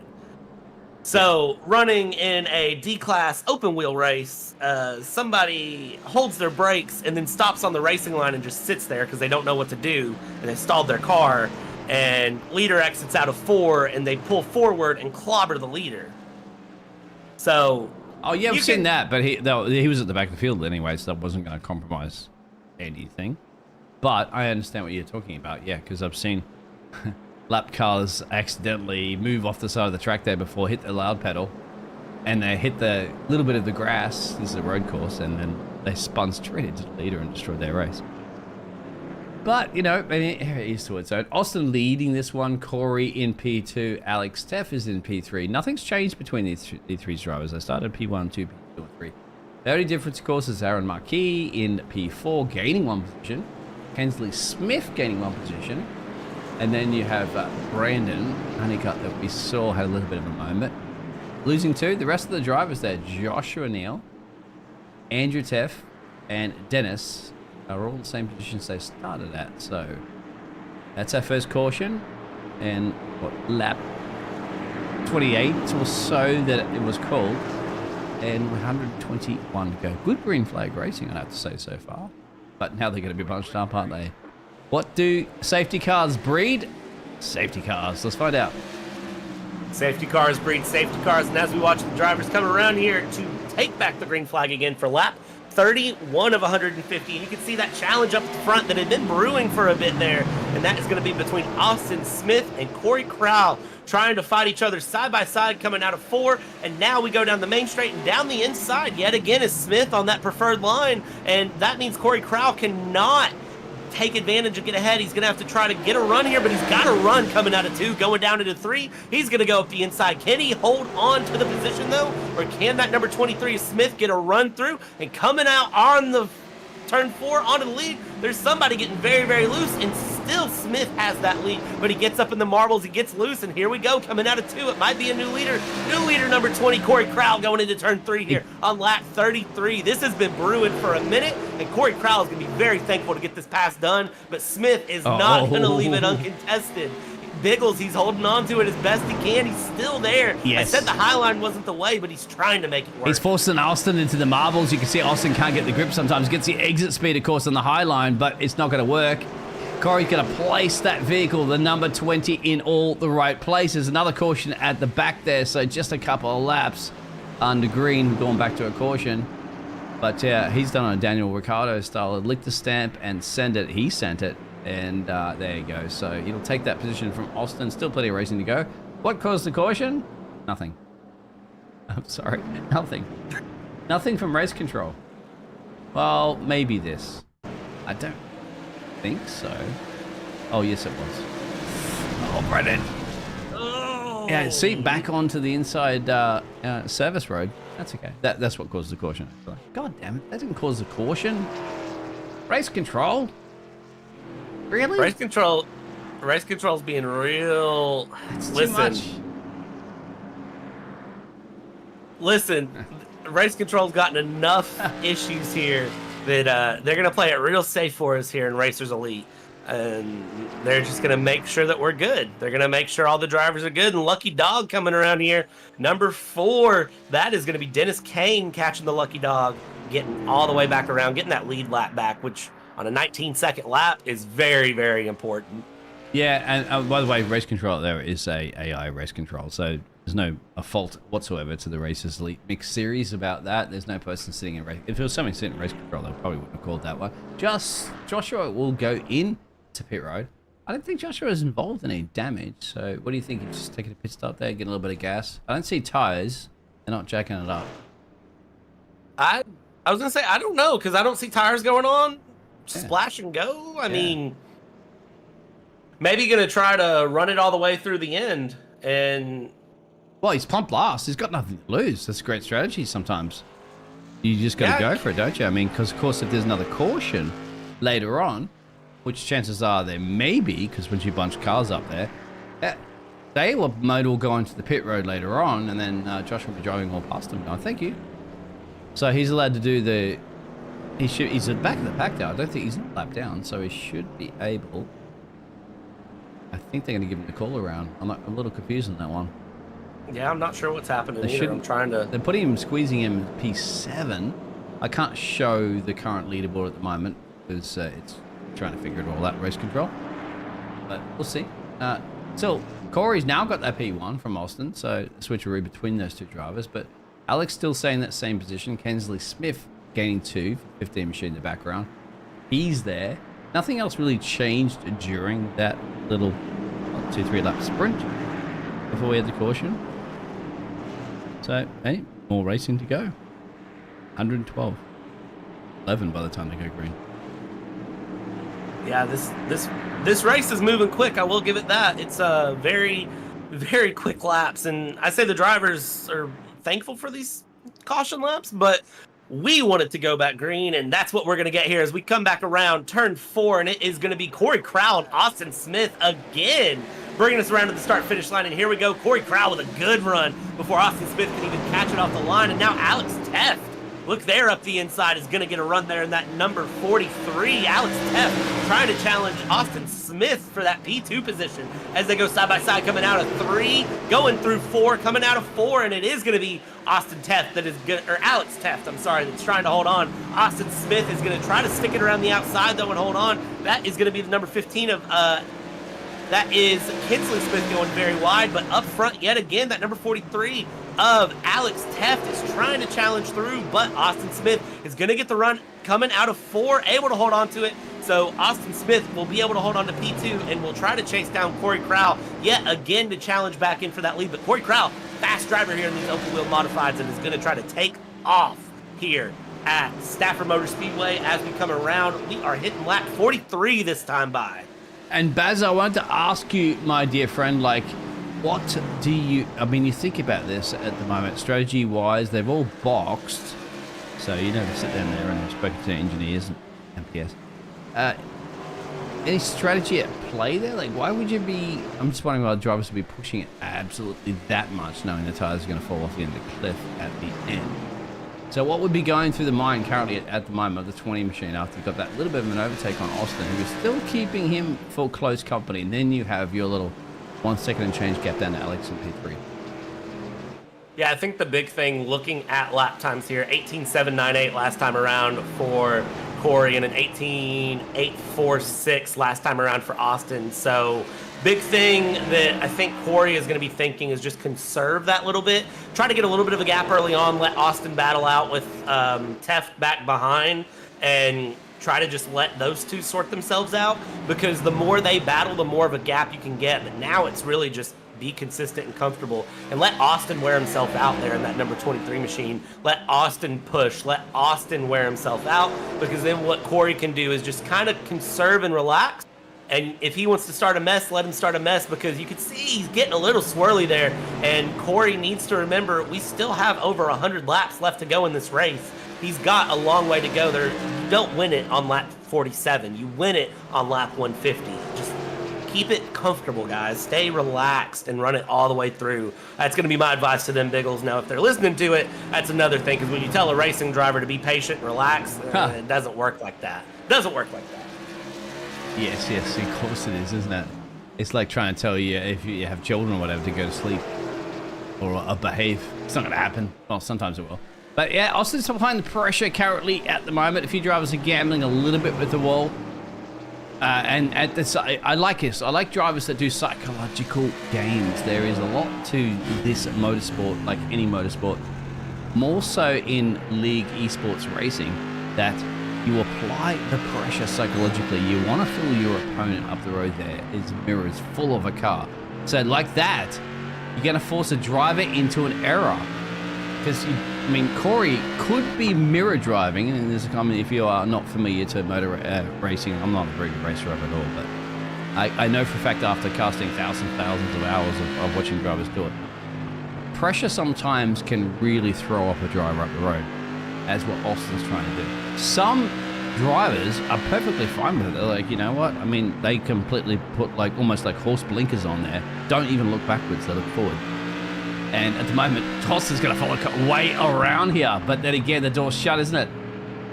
So running in a D-class open wheel race, somebody holds their brakes and then stops on the racing line and just sits there because they don't know what to do and they stalled their car. And leader exits out of 4 and they pull forward and clobber the leader. So, oh yeah, I've seen that, but he was at the back of the field anyway, so that wasn't going to compromise anything. But I understand what you're talking about, yeah, because I've seen lap cars accidentally move off the side of the track there before, hit the loud pedal, and they hit the little bit of the grass. This is a road course, and then they spun straight into the leader and destroyed their race. But, you know, I mean, it is to its own. Austin leading this one, Corey in P2, Alex Steff is in P3. Nothing's changed between these three drivers. They started P1, 2, P2, and 3. The only difference, of course, is Aaron Marquis in P4, gaining 1 position. Hensley Smith gaining 1 position. And then you have Brandon Honeycutt that we saw had a little bit of a moment. Losing 2. The rest of the drivers there, Joshua Neal, Andrew Teff, and Dennis, are all the same positions they started at. So that's our first caution. And what, lap 28 or so that it was called. And 121 to go. Good green flag racing, I have to say, so far. But now they're going to be bunched up, aren't they? What do safety cars breed? Safety cars. Let's find out. Safety cars breed safety cars. And as we watch the drivers come around here to take back the green flag again for lap 31 of 150. And you can see that challenge up front that had been brewing for a bit there. And that is going to be between Austin Smith and Corey Crowell, trying to fight each other side by side coming out of 4. And now we go down the main straight and down the inside. Yet again is Smith on that preferred line. And that means Corey Crowell cannot take advantage and get ahead. He's going to have to try to get a run here, but he's got a run coming out of 2, going down into 3. He's going to go up the inside. Can he hold on to the position, though? Or can that number 23 Smith get a run through? And coming out on the turn 4 onto the lead, there's somebody getting very, very loose, and still Smith has that lead, but he gets up in the marbles, he gets loose, and here we go, coming out of 2. It might be a new leader number 20, Corey Crowell, going into turn 3 here on lap 33. This has been brewing for a minute, and Corey Crowell is going to be very thankful to get this pass done, but Smith is not going to leave it uncontested. Biggles, he's holding on to it as best he can. He's still there. Yes. I said the high line wasn't the way, but he's trying to make it work. He's forcing Austin into the marbles. You can see Austin can't get the grip sometimes. Gets the exit speed, of course, on the high line, but it's not going to work. Corey's going to place that vehicle, the number 20, in all the right places. Another caution at the back there, so just a couple of laps under green, going back to a caution. But yeah, he's done on a Daniel Ricciardo style. Lick the stamp and send it. He sent it. And there you go. So he'll take that position from Austin. Still plenty of racing to go. What caused the caution? Nothing. I'm sorry. Nothing. Nothing from race control. Well, maybe this. I don't think so. Oh, yes, it was. Oh, Brennan. Oh. Yeah, see, back onto the inside service road. That's okay. That's what caused the caution. God damn it. That didn't cause the caution. Race control. Really? Race control's being real. It's too much. Listen, race control's gotten enough issues here that they're going to play it real safe for us here in Racers Elite. And they're just going to make sure that we're good. They're going to make sure all the drivers are good. And Lucky Dog coming around here. Number 4, that is going to be Dennis Kane catching the Lucky Dog, getting all the way back around, getting that lead lap back, which on a 19-second lap is very, very important. Yeah, and by the way, race control there is a AI race control, so there's no fault whatsoever to the Racers Elite Mixed Series about that. There's no person sitting in race. If it was something sitting in race control, they probably wouldn't have called that one. Just Joshua will go in to pit road, I don't think Joshua is involved in any damage. So what do you think? He's just taking a pit stop there, getting a little bit of gas. I don't see tires. They're not jacking it up. I was gonna say I don't know because I don't see tires going on. Splash and go. I mean, maybe gonna try to run it all the way through the end and. Well, he's pumped last. He's got nothing to lose. That's a great strategy sometimes. You just got to go for it, don't you? I mean, because, of course, if there's another caution later on, which chances are there may be, because once you bunch cars up there, they might all go onto the pit road later on, and then Josh will be driving all past them. Oh, thank you. So he's allowed to do the... He's at the back of the pack now. I don't think he's not lapped down, so he should be able... I think they're going to give him the call around. I'm a little confused on that one. Yeah, I'm not sure what's happening either. I'm trying to... They're putting him, squeezing him P7. I can't show the current leaderboard at the moment because it's trying to figure it all out, race control. But we'll see. So Corey's now got that P1 from Austin, so switcheroo between those two drivers. But Alex still staying in that same position. Kensley Smith gaining 2 for 15 machine in the background. He's there. Nothing else really changed during that little 2-3 lap sprint before we had the caution. So, hey, more racing to go. 112. 11 by the time they go green. Yeah, this race is moving quick. I will give it that. It's very, very quick laps, and I say the drivers are thankful for these caution laps, but we want it to go back green, and that's what we're going to get here as we come back around turn 4, and it is going to be Corey Crowell and Austin Smith again, bringing us around to the start-finish line. And here we go, Corey Crowell with a good run before Austin Smith can even catch it off the line. And now Alex Teft, look there up the inside, is going to get a run there in that number 43. Alex Teft trying to challenge Austin Smith for that P2 position as they go side by side, coming out of 3, going through 4, coming out of 4, and it is going to be Austin Teft that is good, or Alex Teft, I'm sorry, that's trying to hold on. Austin Smith is going to try to stick it around the outside though and hold on. That is going to be the number 15 of that is Kinsley Smith going very wide, but up front yet again, that number 43 of Alex Teft is trying to challenge through, but Austin Smith is going to get the run coming out of 4, able to hold on to it. So Austin Smith will be able to hold on to P2 and will try to chase down Corey Crowell yet again to challenge back in for that lead. But Corey Crowell, fast driver here in these open wheel modifieds, and is going to try to take off here at Stafford Motor Speedway as we come around. We are hitting lap 43 this time by. And Baz, I wanted to ask you, my dear friend, like, what do you, I mean, you think about this at the moment, strategy-wise, they've all boxed, so you never sit down there and spoken to engineers and MPS. Any strategy at play there? Like, why would you be, I'm just wondering why the drivers would be pushing it absolutely that much, knowing the tires are going to fall off the end of the cliff at the end. So what would be going through the mind currently at the moment of the 20 machine after you got that little bit of an overtake on Austin, who is still keeping him for close company, and then you have your little 1 second and change gap down to Alex in P3. Yeah, I think the big thing looking at lap times here, 18.798 last time around for Corey and an 18.846 last time around for Austin. So big thing that I think Corey is going to be thinking is just conserve that little bit. Try to get a little bit of a gap early on, let Austin battle out with Teft back behind, and try to just let those two sort themselves out, because the more they battle, the more of a gap you can get. But now it's really just be consistent and comfortable and let Austin wear himself out there in that number 23 machine. Let Austin push, let Austin wear himself out, because then what Corey can do is just kind of conserve and relax. And if he wants to start a mess, let him start a mess, because you can see he's getting a little swirly there. And Corey needs to remember, we still have over 100 laps left to go in this race. He's got a long way to go there. You don't win it on lap 47. You win it on lap 150. Just keep it comfortable, guys. Stay relaxed and run it all the way through. That's going to be my advice to them Biggles. Now, if they're listening to it, that's another thing, because when you tell a racing driver to be patient and relax, it doesn't work like that. It doesn't work like that. Yes, of course it is, isn't it? It's like trying to tell you if you have children or whatever to go to sleep or behave. It's not going to happen. Well, sometimes it will. But yeah, Austin's applying the pressure currently at the moment. A few drivers are gambling a little bit with the wall. And at this, I like this. I like drivers that do psychological games. There is a lot to this motorsport, like any motorsport, more so in league esports racing, that you apply the pressure psychologically. You want to fill your opponent up the road there. His mirror is full of a car. So like that, you're going to force a driver into an error. Because, Corey could be mirror driving, and there's a comment, if you are not familiar to motor racing, I'm not a very good racer at all, but I know for a fact after casting thousands of hours of watching drivers do it, pressure sometimes can really throw off a driver up the road, as what Austin's trying to do. Some drivers are perfectly fine with it. They're like, you know what? They completely put almost like horse blinkers on there. Don't even look backwards, they look forward. And at the moment, Austin's going to follow way around here. But then again, the door's shut, isn't it?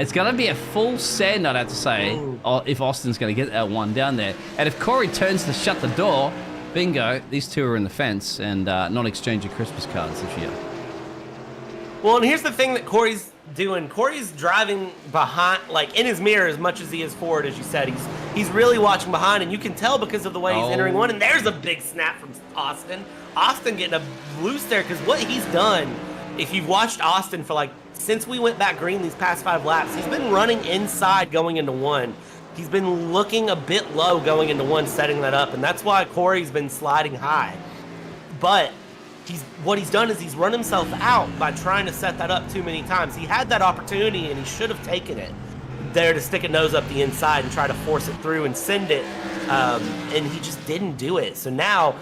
It's going to be a full send, I'd have to say, if Austin's going to get that one down there. And if Corey turns to shut the door, bingo, these two are in the fence and not exchanging Christmas cards this year. Well, and here's the thing that Corey's doing. Corey's driving behind, in his mirror as much as he is forward, as you said. He's really watching behind, and you can tell because of the way he's entering one. And there's a big snap from Austin. Austin getting a loose there, because what he's done, if you've watched Austin for since we went back green these past 5 laps, he's been running inside going into one. He's been looking a bit low going into one, setting that up, and that's why Corey's been sliding high. But what he's done is he's run himself out by trying to set that up too many times. He had that opportunity, and he should have taken it there to stick a nose up the inside and try to force it through and send it, and he just didn't do it. So now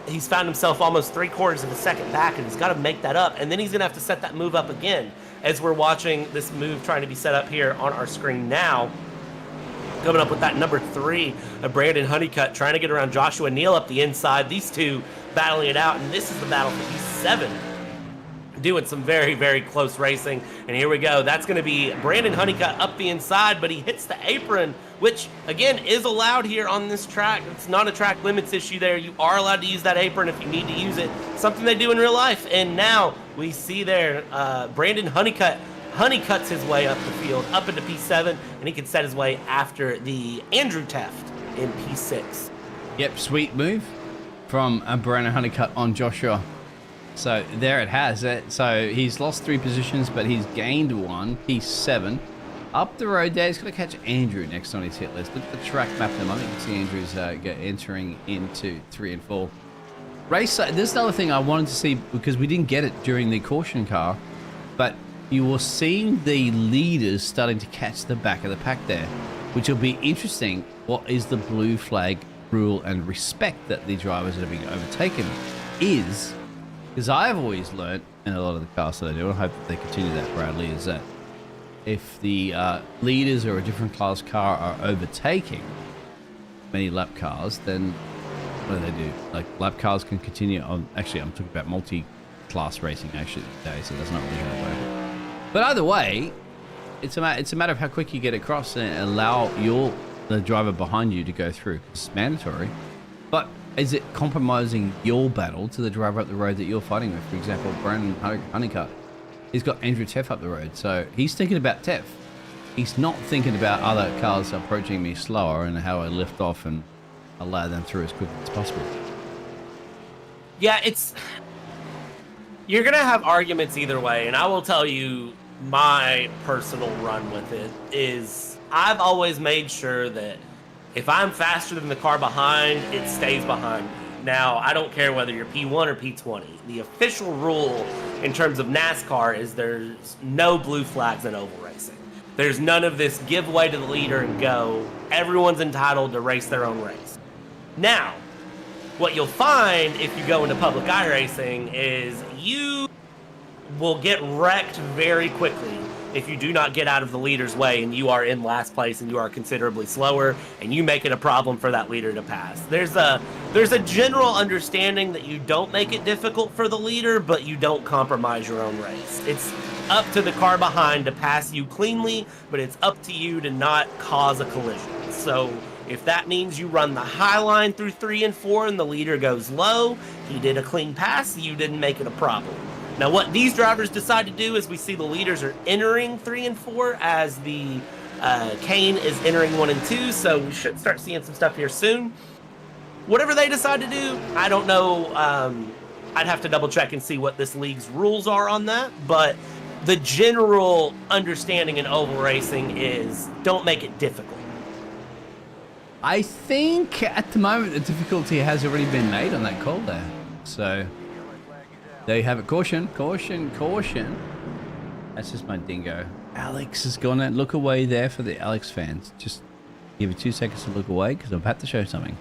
he's found himself almost 3/4 of a second back, and he's got to make that up, and then he's going to have to set that move up again, as we're watching this move trying to be set up here on our screen now. Coming up with that number 3 of Brandon Honeycutt, trying to get around Joshua Neal up the inside. These two battling it out, and this is the battle for P7. Doing some very, very close racing, and here we go. That's going to be Brandon Honeycutt up the inside, but he hits the apron, which, again, is allowed here on this track. It's not a track limits issue there. You are allowed to use that apron if you need to use it, something they do in real life. And now we see there Brandon Honeycutt's his way up the field, up into P7, and he can set his way after the Andrew Teft in P6. Yep, sweet move from Brandon Honeycutt on Joshua. So there it has it. So he's lost 3 positions, but he's gained 1. P7. Up the road there, he's going to catch Andrew next on his hit list. Look at the track map at the moment. You can see Andrew's entering into 3 and 4. Race, there's another thing I wanted to see, because we didn't get it during the caution car, but you were seeing the leaders starting to catch the back of the pack there, which will be interesting. What is the blue flag rule and respect that the drivers that are being overtaken is? Because I've always learned in a lot of the cars that I do, and I hope that they continue that, Bradley, is that if the leaders or a different class car are overtaking many lap cars, then what do? Lap cars can continue on. Actually, I'm talking about multi-class racing actually today, so that's not really going to work. But either way, it's a matter of how quick you get across and allow the driver behind you to go through. It's mandatory, but is it compromising your battle to the driver up the road that you're fighting with? For example, Brandon Honeycutt, he's got Andrew Teff up the road, so he's thinking about Teff. He's not thinking about other cars approaching me slower and how I lift off and allow them through as quickly as possible. Yeah, you're going to have arguments either way, and I will tell you my personal run with it is I've always made sure that if I'm faster than the car behind, it stays behind me. Now, I don't care whether you're P1 or P20. The official rule in terms of NASCAR is there's no blue flags in oval racing. There's none of this give way to the leader and go. Everyone's entitled to race their own race. Now, what you'll find if you go into public eye racing is you will get wrecked very quickly if you do not get out of the leader's way and you are in last place and you are considerably slower and you make it a problem for that leader to pass. There's a general understanding that you don't make it difficult for the leader, but you don't compromise your own race. It's up to the car behind to pass you cleanly, but it's up to you to not cause a collision. So if that means you run the high line through 3 and 4 and the leader goes low, he did a clean pass, you didn't make it a problem. Now, what these drivers decide to do is we see the leaders are entering 3 and 4 as the Kane is entering 1 and 2, so we should start seeing some stuff here soon. Whatever they decide to do, I don't know. I'd have to double check and see what this league's rules are on that, but the general understanding in oval racing is don't make it difficult. I think at the moment the difficulty has already been made on that call there. So there you have it. Caution, caution, caution. That's just my dingo. Alex is gonna look away there for the Alex fans. Just give me 2 seconds to look away because I'm about to show something.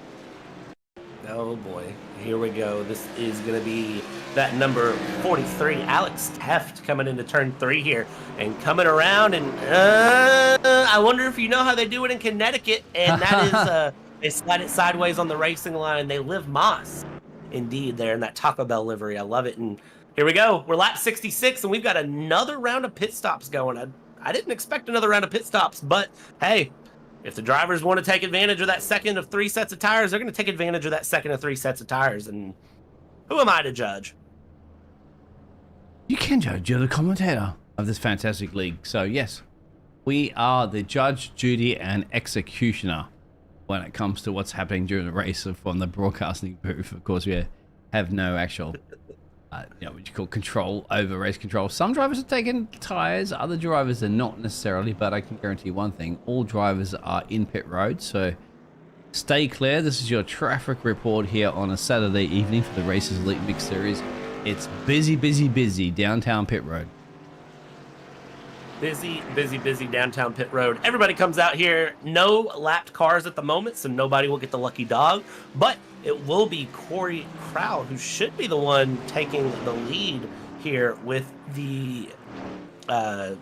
Oh boy, here we go. This is going to be that number 43, Alex Teft, coming into turn 3 here and coming around. And I wonder if you know how they do it in Connecticut. And that is they slide it sideways on the racing line. They live Moss. Indeed, there in that Taco Bell livery. I love it. And here we go. We're lap 66, and we've got another round of pit stops going. I didn't expect another round of pit stops, but hey, if the drivers want to take advantage of that second of 3 sets of tires, they're going to take advantage of that second of 3 sets of tires. And who am I to judge? You can judge. You're the commentator of this fantastic league. So yes, we are the judge, jury, and executioner when it comes to what's happening during the race from the broadcasting booth. Of course, we have no actual what you call control over race control. Some drivers are taking tires, other drivers are not necessarily, but I can guarantee one thing: all drivers are in pit road, so stay clear. This is your traffic report here on a Saturday evening for the Racers Elite Mix Series. It's busy, busy, busy downtown pit road. Busy, busy, busy downtown pit road. Everybody comes out here. No lapped cars at the moment, so nobody will get the lucky dog. But it will be Corey Crowd who should be the one taking the lead here with the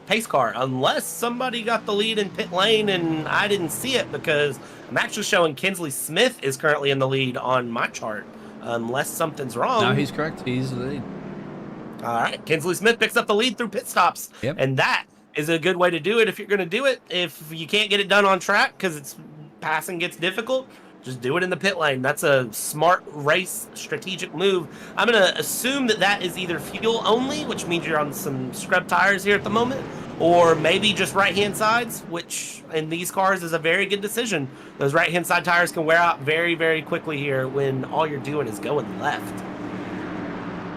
pace car, unless somebody got the lead in pit lane and I didn't see it, because I'm actually showing Kinsley Smith is currently in the lead on my chart, unless something's wrong. No, he's correct. He's the lead. All right, Kinsley Smith picks up the lead through pit stops. Yep. And that is a good way to do it if you're going to do it. If you can't get it done on track because it's passing gets difficult, just do it in the pit lane. That's a smart race strategic move. I'm going to assume that that is either fuel only, which means you're on some scrub tires here at the moment, or maybe just right-hand sides, which in these cars is a very good decision. Those right-hand side tires can wear out very, very quickly here when all you're doing is going left.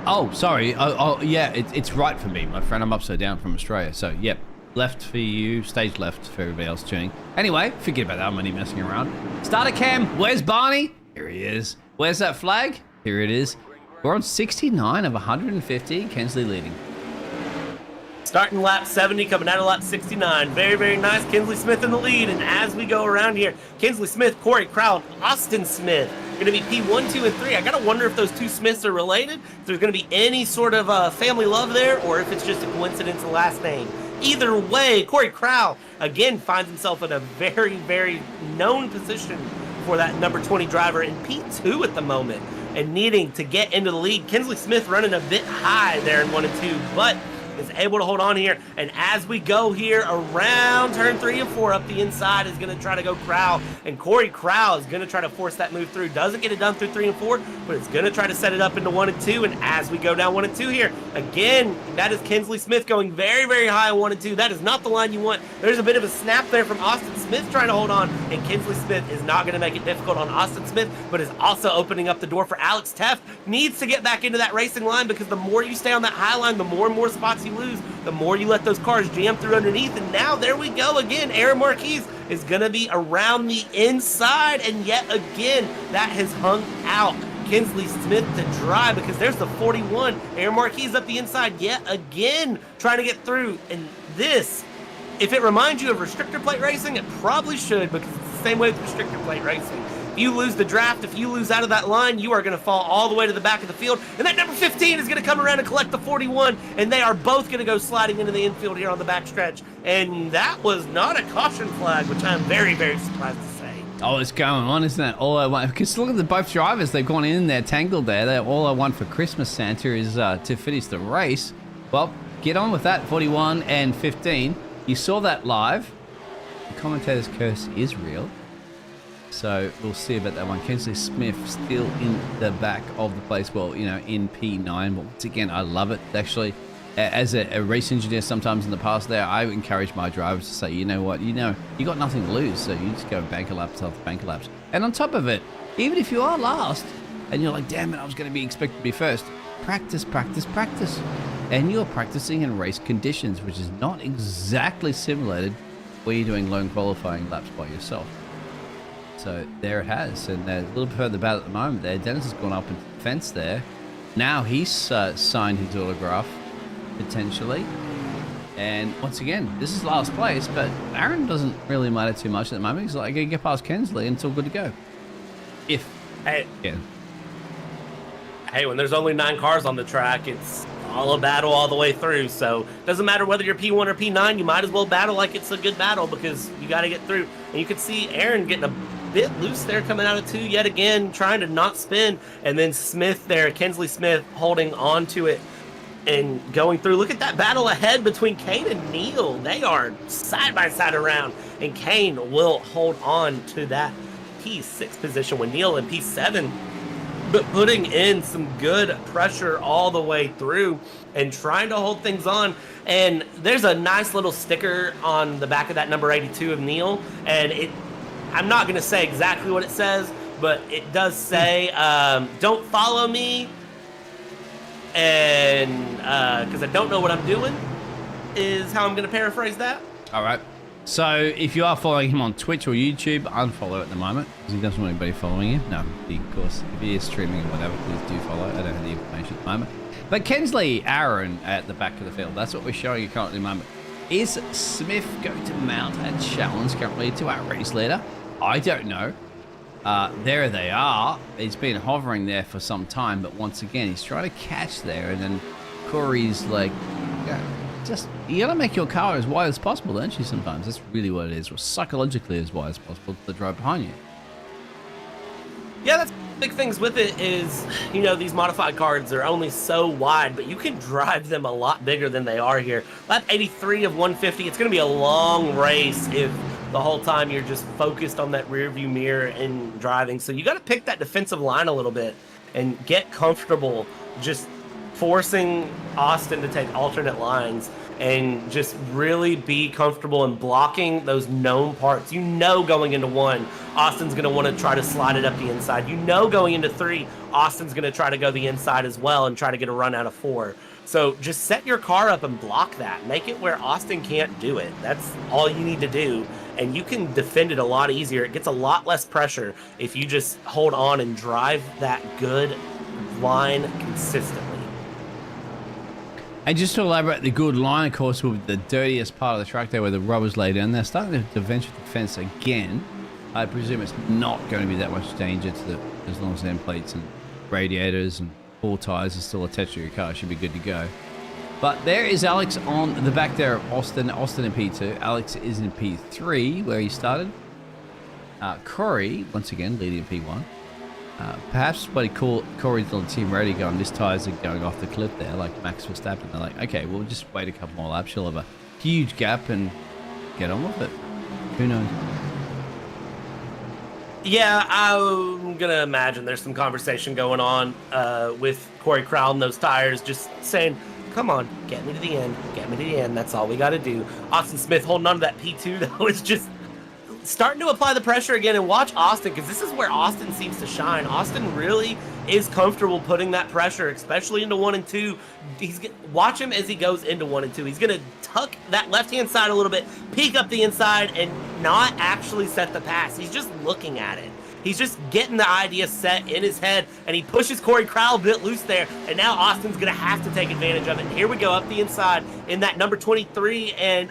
Oh, sorry. Oh, yeah, it's right for me, my friend. I'm upside down from Australia. So, yep, left for you, stage left for everybody else tuning. Anyway, forget about that. I'm only messing around. Starter cam. Where's Barney? Here he is. Where's that flag? Here it is. We're on 69 of 150. Kensley leading. Starting lap 70, coming out of lap 69. Very, very nice. Kinsley Smith in the lead. And as we go around here, Kinsley Smith, Corey Crowd, Austin Smith, going to be P1, 2, and 3. I got to wonder if those two Smiths are related, if there's going to be any sort of family love there, or if it's just a coincidence of the last name. Either way, Corey Crowd, again, finds himself in a very, very known position for that number 20 driver in P2 at the moment, and needing to get into the lead. Kinsley Smith running a bit high there in 1 and 2, but is able to hold on here. And as we go here around turn 3 and 4 up the inside is going to try to go Crowd, and Corey Crowd is going to try to force that move through. Doesn't get it done through 3 and 4, but it's going to try to set it up into 1 and 2. And as we go down 1 and 2 here, again, that is Kinsley Smith going very, very high on 1 and 2. That is not the line you want. There's a bit of a snap there from Austin Smith trying to hold on, and Kinsley Smith is not going to make it difficult on Austin Smith, but is also opening up the door for Alex Teft. Needs to get back into that racing line, because the more you stay on that high line, the more and more spots you lose, the more you let those cars jam through underneath. And now there we go again. Aaron Marquez is going to be around the inside, and yet again that has hung out Kinsley Smith to dry, because there's the 41. Aaron Marquez up the inside yet again trying to get through. And this, if it reminds you of restrictor plate racing, it probably should, because it's the same way with restrictor plate racing. If you lose the draft, if you lose out of that line, you are going to fall all the way to the back of the field. And that number 15 is going to come around and collect the 41. And they are both going to go sliding into the infield here on the backstretch. And that was not a caution flag, which I'm very, very surprised to say. Oh, it's going on, isn't it? All I want, because look at the both drivers. They've gone in there, tangled there. All I want for Christmas, Santa, is to finish the race. Well, get on with that, 41 and 15. You saw that live. The commentator's curse is real. So we'll see about that one. Kinsley Smith still in the back of the place. Well, you know, in P9. But once again, I love it. Actually, as a race engineer, sometimes in the past there, I encourage my drivers to say, you know what, you got nothing to lose. So you just go banker laps after banker laps. And on top of it, even if you are last and you're like, damn it, I was going to be expected to be first, practice. And you're practicing in race conditions, which is not exactly simulated where you're doing lone qualifying laps by yourself. So there it has. And a little bit further back at the moment there, Dennis has gone up into the fence there. Now he's signed his autograph, potentially. And once again, this is last place, but Aaron doesn't really matter too much at the moment. He's like, I can get past Kensley and it's all good to go. If. Hey. Yeah. Hey, when there's only 9 cars on the track, it's all a battle all the way through. So it doesn't matter whether you're P1 or P9, you might as well battle like it's a good battle because you got to get through. And you can see Aaron getting a bit loose there coming out of 2 yet again, trying to not spin. And then Smith there, Kensley Smith, holding on to it and going through. Look at that battle ahead between Kane and Neil. They are side by side around. And Kane will hold on to that P6 position with Neil in P7. But putting in some good pressure all the way through and trying to hold things on. And there's a nice little sticker on the back of that number 82 of Neil. And I'm not going to say exactly what it says, but it does say, don't follow me. And because I don't know what I'm doing is how I'm going to paraphrase that. All right. So if you are following him on Twitch or YouTube, unfollow at the moment because he doesn't want anybody following him. No, of course, if he is streaming or whatever, please do follow. I don't have the information at the moment. But Kensley Aaron at the back of the field, that's what we're showing you currently at the moment. Is Smith going to mount a challenge currently to our race leader? I don't know. There they are. He's been hovering there for some time, but once again, he's trying to catch there, and then Corey's like, just, you gotta make your car as wide as possible, don't you, sometimes? That's really what it is, or psychologically as wide as possible to the drive behind you. Yeah, that's big things with it is, you know, these modified cars are only so wide, but you can drive them a lot bigger than they are here. Lap 83 of 150, it's going to be a long race if the whole time you're just focused on that rear view mirror and driving. So you got to pick that defensive line a little bit and get comfortable just forcing Austin to take alternate lines and just really be comfortable in blocking those known parts. You know, going into 1, Austin's going to want to try to slide it up the inside. You know, going into 3, Austin's going to try to go the inside as well and try to get a run out of 4. So just set your car up and block that. Make it where Austin can't do it. That's all you need to do. And you can defend it a lot easier. It gets a lot less pressure if you just hold on and drive that good line consistently. And just to elaborate, the good line, of course, with the dirtiest part of the track there where the rubber's laid down. They're starting to venture the fence again. I presume it's not going to be that much danger to the, as long as end plates and radiators and 4 tires are still attached to your car. It should be good to go. But there is Alex on the back there of Austin. Austin in P2. Alex is in P3, where he started. Corey, once again, leading in P1. Perhaps what he called Corey's on team ready going, this tires are going off the cliff there, like Max Verstappen. They're like, okay, we'll just wait a couple more laps. You'll have a huge gap and get on with it. Who knows? Yeah, I'm going to imagine there's some conversation going on with Corey Crowell and those tires, just saying, come on, get me to the end. Get me to the end. That's all we got to do. Austin Smith holding on to that P2, though, is just starting to apply the pressure again. And watch Austin, because this is where Austin seems to shine. Austin really is comfortable putting that pressure, especially into 1 and 2. Watch him as he goes into 1 and 2. He's going to tuck that left-hand side a little bit, peek up the inside, and not actually set the pass. He's just looking at it. He's just getting the idea set in his head, and he pushes Corey Crowell a bit loose there, and now Austin's going to have to take advantage of it. And here we go up the inside in that number 23, and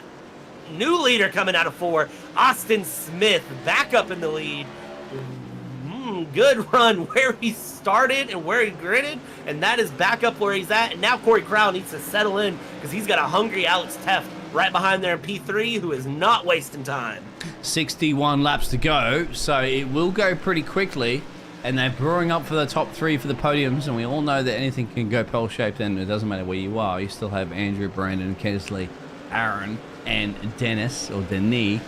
new leader coming out of 4, Austin Smith back up in the lead. Good run where he started and where he gritted, and that is back up where he's at. And now Corey Crowell needs to settle in because he's got a hungry Alex Teft right behind there in P3 who is not wasting time. 61 laps to go, so it will go pretty quickly, and they're brewing up for the top 3 for the podiums, and we all know that anything can go pear-shaped, and it doesn't matter where you are. You still have Andrew, Brandon, Kensley, Aaron, and Dennis, or Denis,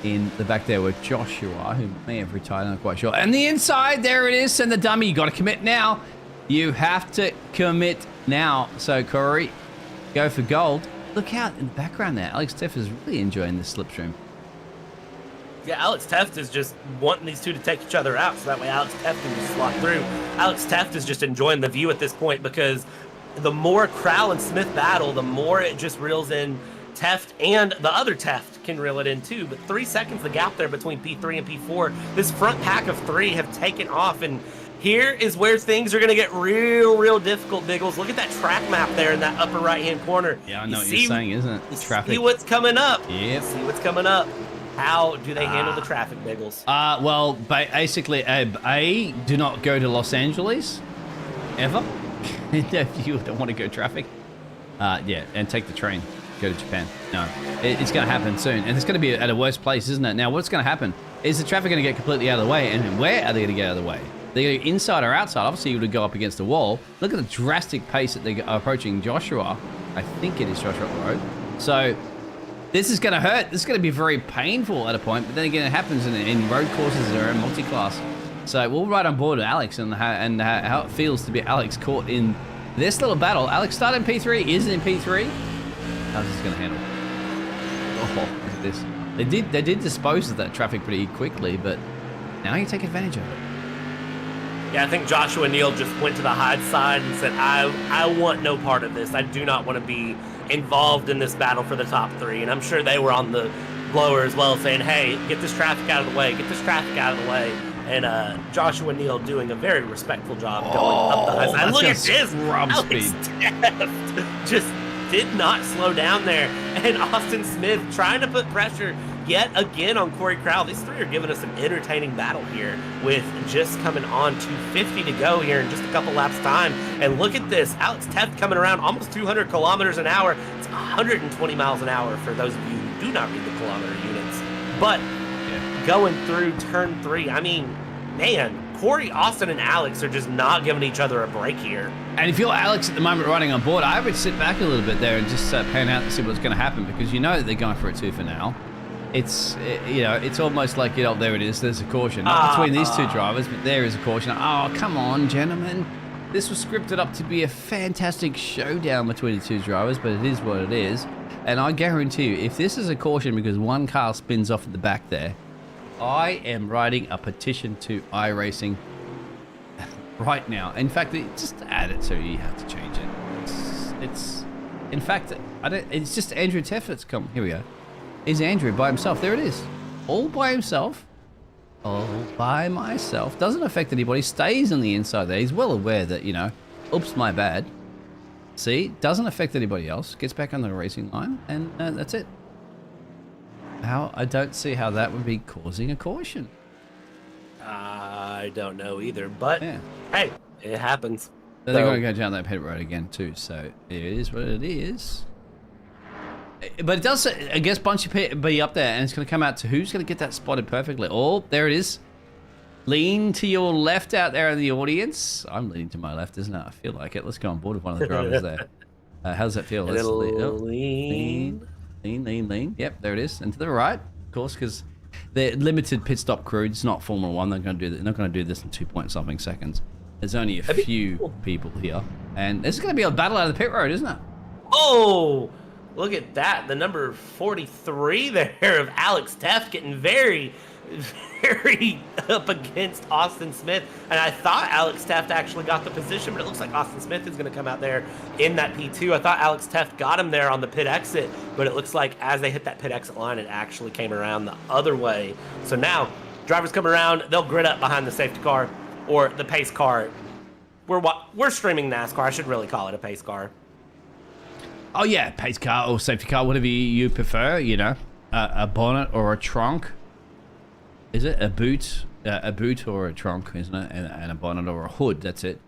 in the back there with Joshua, who may have retired, I'm not quite sure. And the inside, there it is, send the dummy. You got to commit now. You have to commit now. So, Corey, go for gold. Look out in the background there. Alex Teft is really enjoying this slipstream. Yeah, Alex Teft is just wanting these two to take each other out, so that way Alex Teft can just slot through. Alex Teft is just enjoying the view at this point because the more Crowell and Smith battle, the more it just reels in Teft, and the other Teft can reel it in too. But 3 seconds, the gap there between P3 and P4. This front pack of 3 have taken off, and here is where things are going to get real difficult, Biggles. Look at that track map there in that upper right-hand corner. Yeah, I know what you're saying, isn't it? Traffic. See what's coming up. Yep. See what's coming up. How do they handle the traffic, Biggles? Well, basically, A, do not go to Los Angeles, ever. If you don't want to go traffic. Yeah, and take the train. Go to Japan. No, it's going to happen soon. And it's going to be at a worse place, isn't it? Now, what's going to happen is the traffic going to get completely out of the way. And where are they going to get out of the way? They're going to go inside or outside. Obviously, you would go up against the wall. Look at the drastic pace that they are approaching Joshua. I think it is Joshua Road. So this is going to hurt. This is going to be very painful at a point. But then again, it happens in road courses that are in multi-class. So we'll ride on board with Alex and how it feels to be Alex caught in this little battle. Alex started in P3, is in P3. How's this going to handle? Oh, look at this. They did dispose of that traffic pretty quickly, but now you take advantage of it. Yeah, I think Joshua Neal just went to the hide side and said, I want no part of this. I do not want to be involved in this battle for the top 3. And I'm sure they were on the blower as well, saying, hey, get this traffic out of the way, get this traffic out of the way. And Joshua Neal doing a very respectful job going up the high side. Look at this. Alex Teft just did not slow down there. And Austin Smith trying to put pressure yet again on Corey Crowell. These 3 are giving us an entertaining battle here with just coming on 250 to go here in just a couple laps time. And look at this. Alex Teft coming around almost 200 kilometers an hour. It's 120 miles an hour for those of you who do not read the kilometer units. But going through turn 3, I mean, man, Corey, Austin, and Alex are just not giving each other a break here. And if you're Alex at the moment riding on board, I would sit back a little bit there and just pan out and see what's going to happen, because you know that they're going for it too for now. It's it's almost like, there it is. There's a caution, not between these 2 drivers, but there is a caution. Oh, come on, gentlemen. This was scripted up to be a fantastic showdown between the 2 drivers, but it is what it is. And I guarantee you, if this is a caution because one car spins off at the back there, I am writing a petition to iRacing right now. In fact, just add it so you have to change it. In fact, it's just Andrew Teft that's come. Here we go. Is Andrew by himself? There it is. All by himself. All by myself. Doesn't affect anybody. Stays on the inside there. He's well aware that, oops, my bad. See, doesn't affect anybody else. Gets back on the racing line, and that's it. I don't see how that would be causing a caution. I don't know either, but yeah. Hey, it happens. They're going to go down that pit road again too, so it is what it is. But it does, I guess, bunch of be up there, and it's going to come out to who's going to get that spotted perfectly. Oh, there it is. Lean to your left out there in the audience. I'm leaning to my left, isn't it? I feel like it. Let's go on board with one of the drivers there. How's that feel? Let's lean. Lean. Yep, there it is. And to the right, of course, because they're limited pit stop crew. It's not Formula One. They're not going to do this in 2-point-something seconds. There's only a few people here, and this is going to be a battle out of the pit road, isn't it? Oh, look at that! The number 43 there of Alex Teft getting very up against Austin Smith, and I thought Alex Teft actually got the position, but it looks like Austin Smith is going to come out there in that P2. I thought Alex Teft got him there on the pit exit, but it looks like as they hit that pit exit line, it actually came around the other way. So now drivers come around, they'll grid up behind the safety car or the pace car. We're streaming NASCAR. I should really call it a pace car. Oh yeah, pace car or safety car, whatever you prefer. A bonnet or a trunk. Is it a boot or a trunk, isn't it? And a bonnet or a hood. That's it.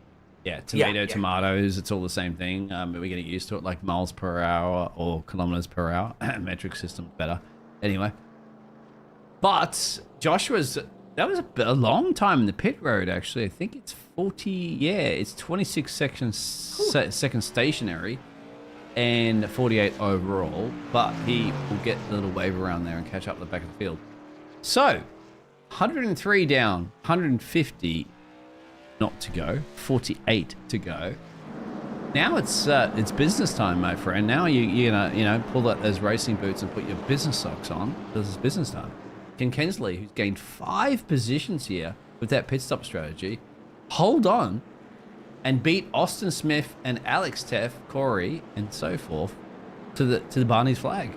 Yeah, tomatoes. It's all the same thing. We're getting used to it, like miles per hour or kilometers per hour. Metric system's better. Anyway, but that was a long time in the pit road. Actually, I think it's 40. Yeah, it's 26 seconds stationary, and 48 overall. But he will get a little wave around there and catch up the back of the field. So. 103 down, 150 not to go, 48 to go. Now it's business time, my friend. Now you're gonna pull out those racing boots and put your business socks on. This is business time. Ken Kensley, who's gained 5 positions here with that pit stop strategy, hold on and beat Austin Smith and Alex Teff, Corey, and so forth to the Barney's flag.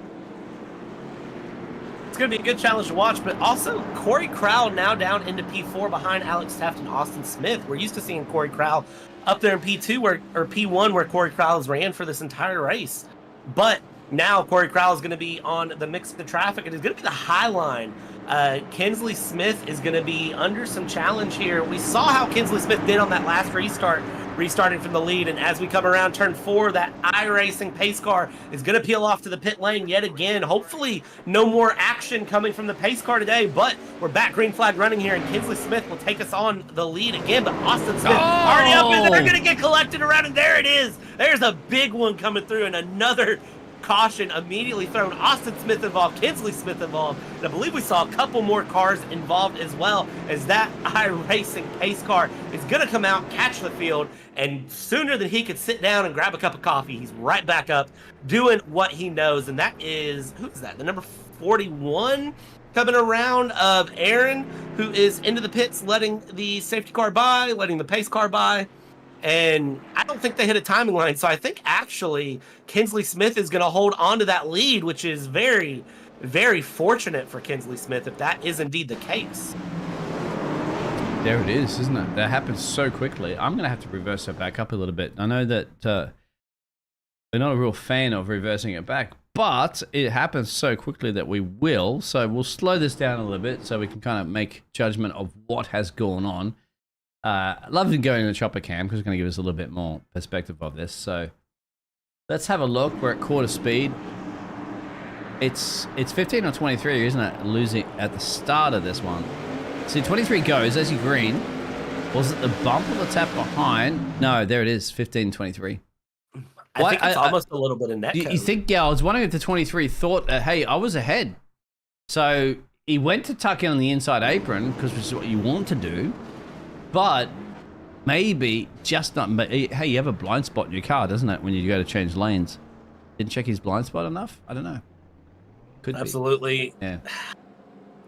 It's going to be a good challenge to watch, but also Corey Crowell now down into P4 behind Alex Teff and Austin Smith. We're used to seeing Corey Crowell up there in P2 or P1 where Corey Crowell has ran for this entire race. But now Corey Crowell is going to be on the mix of the traffic. It is going to be the high line. Kinsley Smith is going to be under some challenge here. We saw how Kinsley Smith did on that last restart, restarting from the lead. And as we come around turn 4, that iRacing pace car is going to peel off to the pit lane yet again. Hopefully no more action coming from the pace car today, but we're back green flag running here, and Kinsley Smith will take us on the lead again. But Austin Smith already up in there, going to get collected around, and there it is. There's a big one coming through, and another caution immediately thrown. Austin Smith involved, Kinsley Smith involved, and I believe we saw a couple more cars involved as well, as that iRacing pace car is going to come out, catch the field, and sooner than he could sit down and grab a cup of coffee, he's right back up doing what he knows. And that is, who is that? The number 41 coming around of Aaron, who is into the pits, letting the safety car by, letting the pace car by. And I don't think they hit a timing line, so I think actually Kinsley Smith is going to hold on to that lead, which is very, very fortunate for Kinsley Smith if that is indeed the case. There it is, isn't it? That happens so quickly. I'm going to have to reverse that back up a little bit. I know that we're not a real fan of reversing it back, but it happens so quickly that we will. So we'll slow this down a little bit so we can kind of make judgment of what has gone on. Love going to the chopper cam because it's going to give us a little bit more perspective of this. So let's have a look. We're at quarter speed. It's 15 or 23, isn't it? Losing at the start of this one. See, 23 goes as you green. Was it the bump or the tap behind? No, there it is. 15-23. I think it's almost a little bit of net code. You think? Yeah, I was wondering if the 23 thought, hey, I was ahead. So he went to tuck in on the inside apron because this is what you want to do. But maybe just not. Hey, you have a blind spot in your car, doesn't it, when you go to change lanes? Didn't check his blind spot enough? I don't know. Could absolutely. Be. Yeah.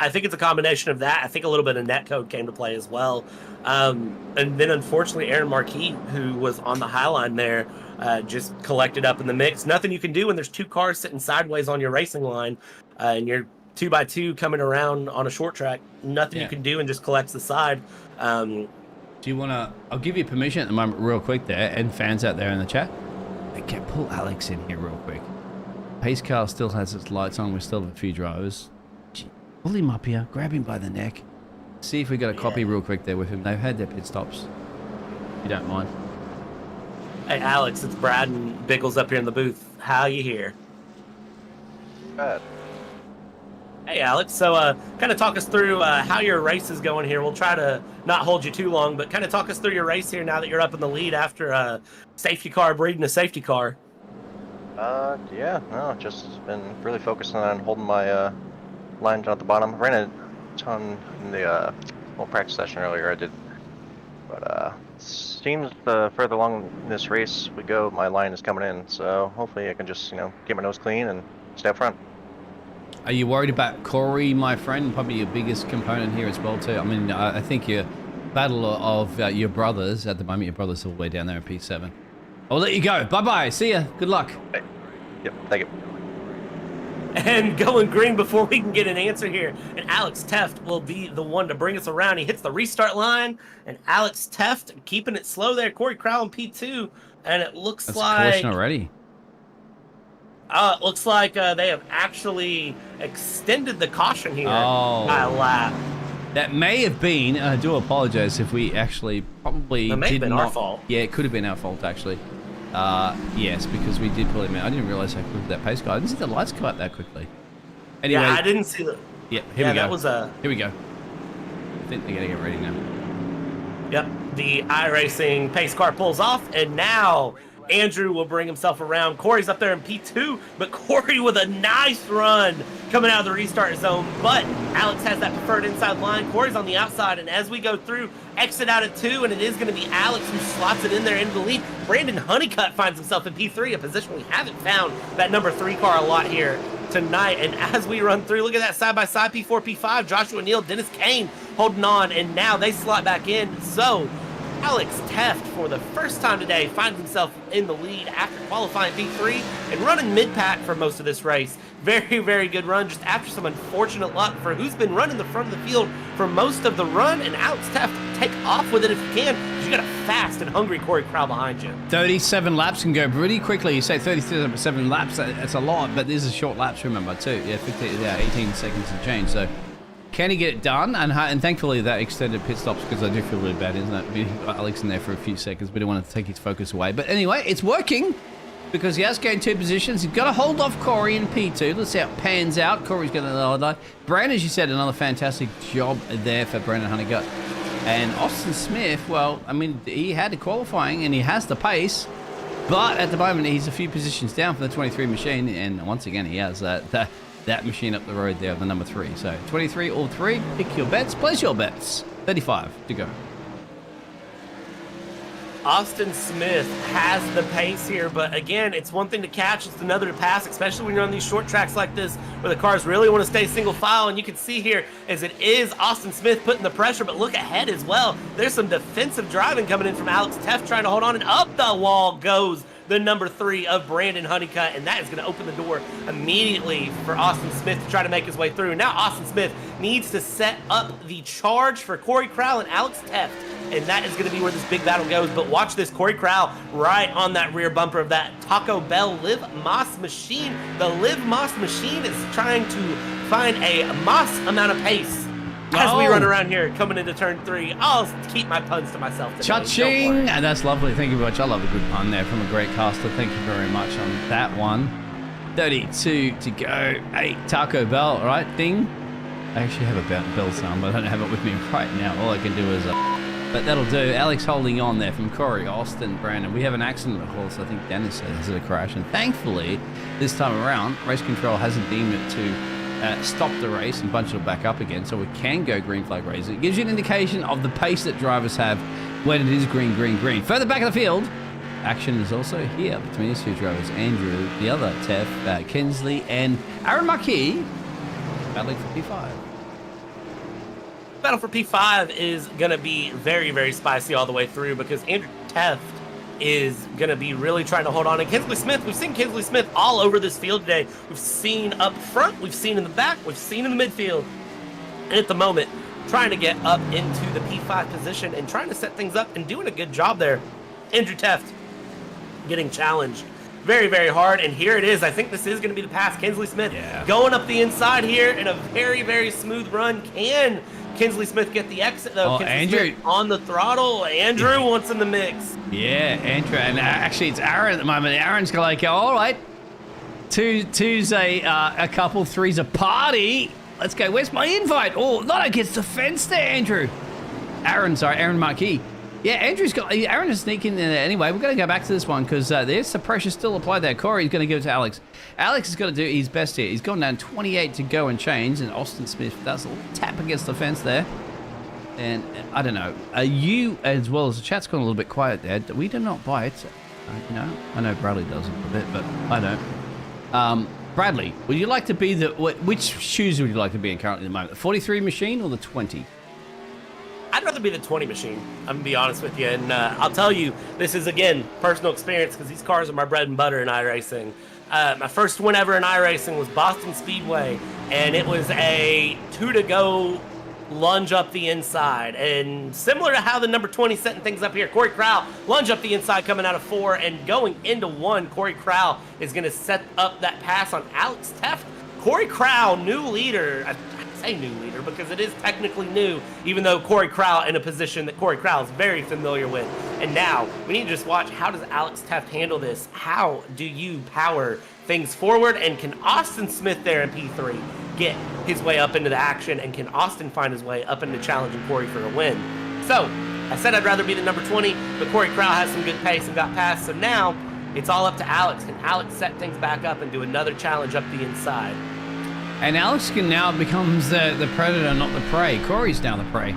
I think it's a combination of that. I think a little bit of net code came to play as well. And then unfortunately, Aaron Marquis, who was on the high line there, just collected up in the mix. Nothing you can do when there's two cars sitting sideways on your racing line and you're 2x2 coming around on a short track. Nothing you can do, and just collects the side. Do you want to... I'll give you permission at the moment real quick there, and fans out there in the chat. Okay, pull Alex in here real quick. Pace car still has its lights on. We still have a few drivers. Pull him up here. Grab him by the neck. See if we got a copy real quick there with him. They've had their pit stops. If you don't mind. Hey, Alex, it's Brad and Biggles up here in the booth. How you here? Bad. Hey, Alex. So kind of talk us through how your race is going here. We'll try to not hold you too long, but kind of talk us through your race here now that you're up in the lead after a safety car breeding a safety car. Yeah, no, just been really focusing on holding my line down at the bottom. I ran a ton in the practice session earlier, I did. But seems further along in this race we go, my line is coming in. So hopefully I can just, get my nose clean and stay up front. Are you worried about Corey, my friend? Probably your biggest component here as well, too. I mean, I think your battle of your brothers, at the moment, your brother's all the way down there in P7. I'll let you go. Bye-bye. See ya. Good luck. Hey. Yep, thank you. And going green before we can get an answer here. And Alex Teft will be the one to bring us around. He hits the restart line. And Alex Teft keeping it slow there. Corey Crowell in P2. And it looks That's like... a caution already. It looks like they have actually extended the caution here by a lap. That may have been, I do apologize if we actually probably That may have been our fault. Yeah, it could have been our fault, actually. Yes, because we did pull him out. I didn't realize how quick that pace car. I didn't see the lights come out that quickly. Anyway, Yeah, I didn't see the... Yeah, here we go. That was a... Here we go. I think they're going to get ready now. Yep, the iRacing pace car pulls off, and now Andrew will bring himself around. Corey's up there in P2, but Corey with a nice run coming out of the restart zone. But Alex has that preferred inside line. Corey's on the outside, and as we go through, exit out at 2, and it is going to be Alex who slots it in there into the lead. Brandon Honeycutt finds himself in P3, a position we haven't found that number 3 car a lot here tonight. And as we run through, look at that side-by-side P4, P5, Joshua Neal, Dennis Kane holding on, and now they slot back in. So Alex Teft, for the first time today, finds himself in the lead after qualifying P3 and running mid-pack for most of this race. Very, very good run, just after some unfortunate luck for who's been running the front of the field for most of the run. And Alex Teft, take off with it if you can, because you got a fast and hungry Corey Crowell behind you. 37 laps can go pretty quickly. You say 37 laps, that's a lot, but these are short laps, remember, too. Yeah, 18 seconds and change, so... Can he get it done? And thankfully that extended pit stops, because I do feel really bad, isn't it? We got Alex in there for a few seconds. We don't want to take his focus away. But anyway, it's working because he has gained 2 positions. He's got to hold off Corey in P2. Let's see how it pans out. Corey's got another line. Brandon, as you said, another fantastic job there for Brandon Honeycutt. And Austin Smith, well, I mean, he had the qualifying and he has the pace. But at the moment, he's a few positions down from the 23 machine. And once again, he has that machine up the road there, the number 3. So 23 all 3, pick your bets, place your bets. 35 to go. Austin Smith has the pace here, but again, it's one thing to catch, it's another to pass, especially when you're on these short tracks like this where the cars really want to stay single file. And you can see here as it is Austin Smith putting the pressure, but look ahead as well. There's some defensive driving coming in from Alex Teft trying to hold on, and up the wall goes the number 3 of Brandon Honeycutt, and that is going to open the door immediately for Austin Smith to try to make his way through. Now Austin Smith needs to set up the charge for Corey Crowell and Alex Teft, and that is going to be where this big battle goes. But watch this, Corey Crowell right on that rear bumper of that Taco Bell Liv Moss machine. The Liv Moss machine is trying to find a Moss amount of pace as we run around here coming into turn 3. I'll keep my puns to myself today. Cha-ching! And that's lovely. Thank you very much. I love a good pun there from a great caster. Thank you very much on that one. 32 to go. 8 Taco Bell, all right? Ding. I actually have a bell sound, but I don't have it with me right now. All I can do is... But that'll do. Alex holding on there from Corey, Austin, Brandon. We have an accident, of course. I think Dennis has a crash. And thankfully, this time around, race control hasn't deemed it to stop the race and bunch it back up again, so we can go green flag racing. It gives you an indication of the pace that drivers have when it is green, green, green. Further back of the field, action is also here between these 2 drivers. Andrew, the other Tef, Kinsley, and Aaron Marquis battling for P5. Battle for P5 is going to be very, very spicy all the way through, because Andrew Teft is going to be really trying to hold on. And Kinsley Smith, we've seen Kinsley Smith all over this field today. We've seen up front, we've seen in the back, we've seen in the midfield. And at the moment, trying to get up into the P5 position and trying to set things up and doing a good job there. Andrew Teft getting challenged very, very hard. And here it is. I think this is going to be the pass. Kinsley Smith going up the inside here in a very, very smooth run. Can Kinsley Smith get the exit, though? Andrew on the throttle. Andrew wants in the mix. Yeah, Andrew. And actually, it's Aaron at the moment. Aaron's like, all right, two's a couple, three's a party. Let's go. Where's my invite? Oh, not against the fence there, Andrew. Aaron Marquis. Yeah, Aaron is sneaking in there. Anyway, we're going to go back to this one because there's the pressure still applied there. Corey's going to give it to Alex. Alex is going to do his best here. He's gone down 28 to go and change, and Austin Smith does a little tap against the fence there. And I don't know, you as well as the chat's gone a little bit quiet there. We do not bite. I know Bradley does a little bit, but I don't. Bradley, would you like to be which shoes would you like to be in currently at the moment? The 43 machine or the 20? I'd rather be the 20 machine, I'm going to be honest with you. And I'll tell you, this is, again, personal experience because these cars are my bread and butter in iRacing. My first win ever in iRacing was Boston Speedway, and it was a 2-to-go lunge up the inside. And similar to how the number 20 setting things up here, Corey Crowell, lunge up the inside coming out of 4 and going into 1. Corey Crowell is going to set up that pass on Alex Teft. Corey Crowell, new leader. I say new leader because it is technically new, even though Corey Crowell in a position that Corey Crowell is very familiar with. And now we need to just watch, how does Alex Teft handle this? How do you power things forward? And can Austin Smith there in P3 get his way up into the action? And can Austin find his way up into challenging Corey for a win? So I said I'd rather be the number 20, but Corey Crowell has some good pace and got past. So now it's all up to Alex. Can Alex set things back up and do another challenge up the inside? And Alex now becomes the predator, not the prey. Corey's now the prey.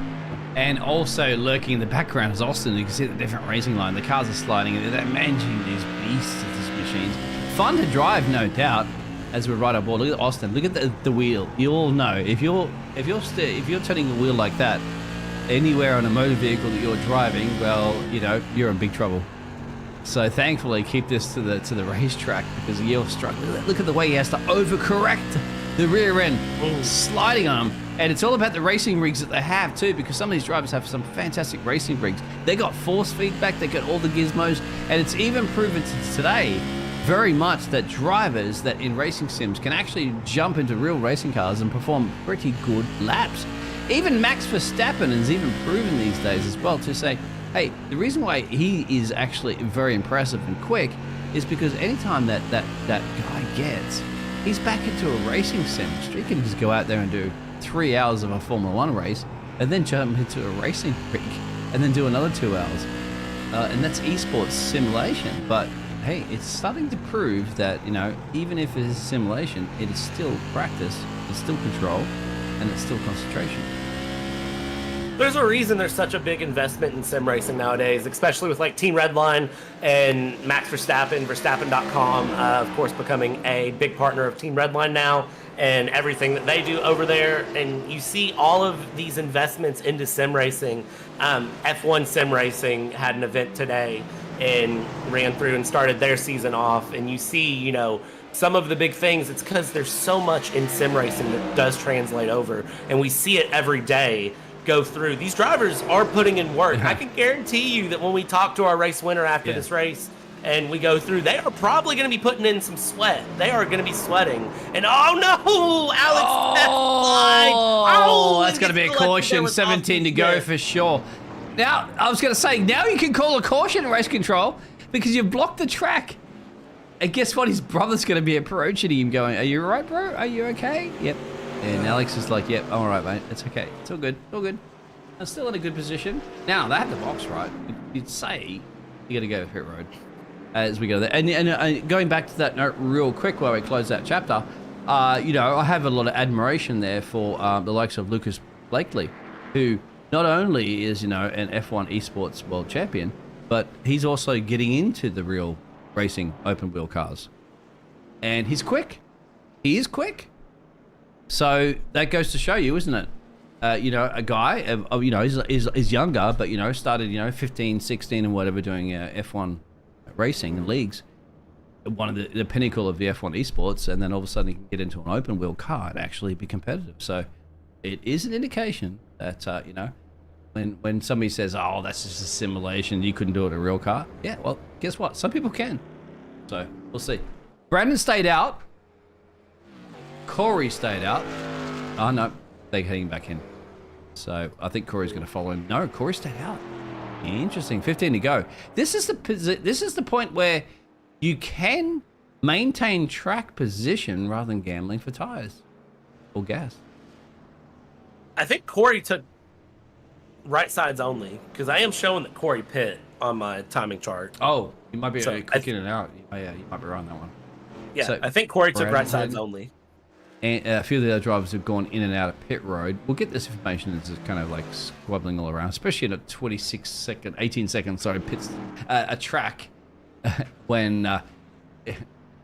And also lurking in the background is Austin. You can see the different racing line. The cars are sliding and they're managing these beasts of these machines. Fun to drive, no doubt, as we ride our board. Look at Austin. Look at the wheel. You all know if you're turning a wheel like that, anywhere on a motor vehicle that you're driving, well, you know, you're in big trouble. So thankfully, keep this to the racetrack because you're struggling. Look at the way he has to overcorrect the rear end, sliding on them. And it's all about the racing rigs that they have too, because some of these drivers have some fantastic racing rigs. They got force feedback, they got all the gizmos, and it's even proven today very much that drivers that in racing sims can actually jump into real racing cars and perform pretty good laps. Even Max Verstappen has even proven these days as well to say, hey, the reason why he is actually very impressive and quick is because anytime that guy gets, he's back into a racing sim. He can just go out there and do 3 hours of a Formula 1 race and then jump into a racing rig and then do another 2 hours. And that's esports simulation. But hey, it's starting to prove that, you know, even if it is simulation, it is still practice, it's still control, and it's still concentration. There's a reason there's such a big investment in sim racing nowadays, especially with like Team Redline and Max Verstappen, Verstappen.com, of course, becoming a big partner of Team Redline now and everything that they do over there. And you see all of these investments into sim racing. F1 Sim Racing had an event today and ran through and started their season off. And you see, you know, some of the big things, it's because there's so much in sim racing that does translate over. And we see it every day go through. These drivers are putting in work. I can guarantee you that when we talk to our race winner after this race and we go through, they are probably going to be putting in some sweat. They are going to be sweating. And oh no, Alex! Oh, that's going to be a caution. 17 to go for sure. Now, I was going to say, now you can call a caution race control because you've blocked the track. And guess what? His brother's going to be approaching him going, are you all right, bro? Are you okay? Yep. And Alex is like, yep, all right, mate. It's okay. It's all good. All good. I'm still in a good position. Now, they have the box, right? You'd say you got to go pit road as we go there. And going back to that note real quick while we close that chapter, you know, I have a lot of admiration there for the likes of Lucas Blakely, who not only is, you know, an F1 esports world champion, but he's also getting into the real racing open wheel cars. And he's quick. He is quick. So that goes to show you, isn't it? You know, a guy, you know, is younger, but, you know, started, you know, 15, 16 and whatever doing F1 racing and leagues. One of the pinnacle of the F1 esports, and then all of a sudden he can get into an open wheel car and actually be competitive. So it is an indication that, you know, when somebody says, oh, that's just a simulation, you couldn't do it in a real car. Yeah, well, guess what? Some people can. So we'll see. Brandon stayed out. Corey stayed out. Oh, no, they're heading back in. So I think Corey's going to follow him. No, Corey stayed out. Interesting. 15 to go. This is the point where you can maintain track position rather than gambling for tires or gas. I think Corey took right sides only because I am showing that Corey pit on my timing chart. Oh, you might be quick in and out. Oh, yeah, you might be right on that one. Yeah, so, I think Corey took right sides only. And a few of the other drivers have gone in and out of pit road. We'll get this information as it's kind of like squabbling all around, especially in a 18 second, pits, a track when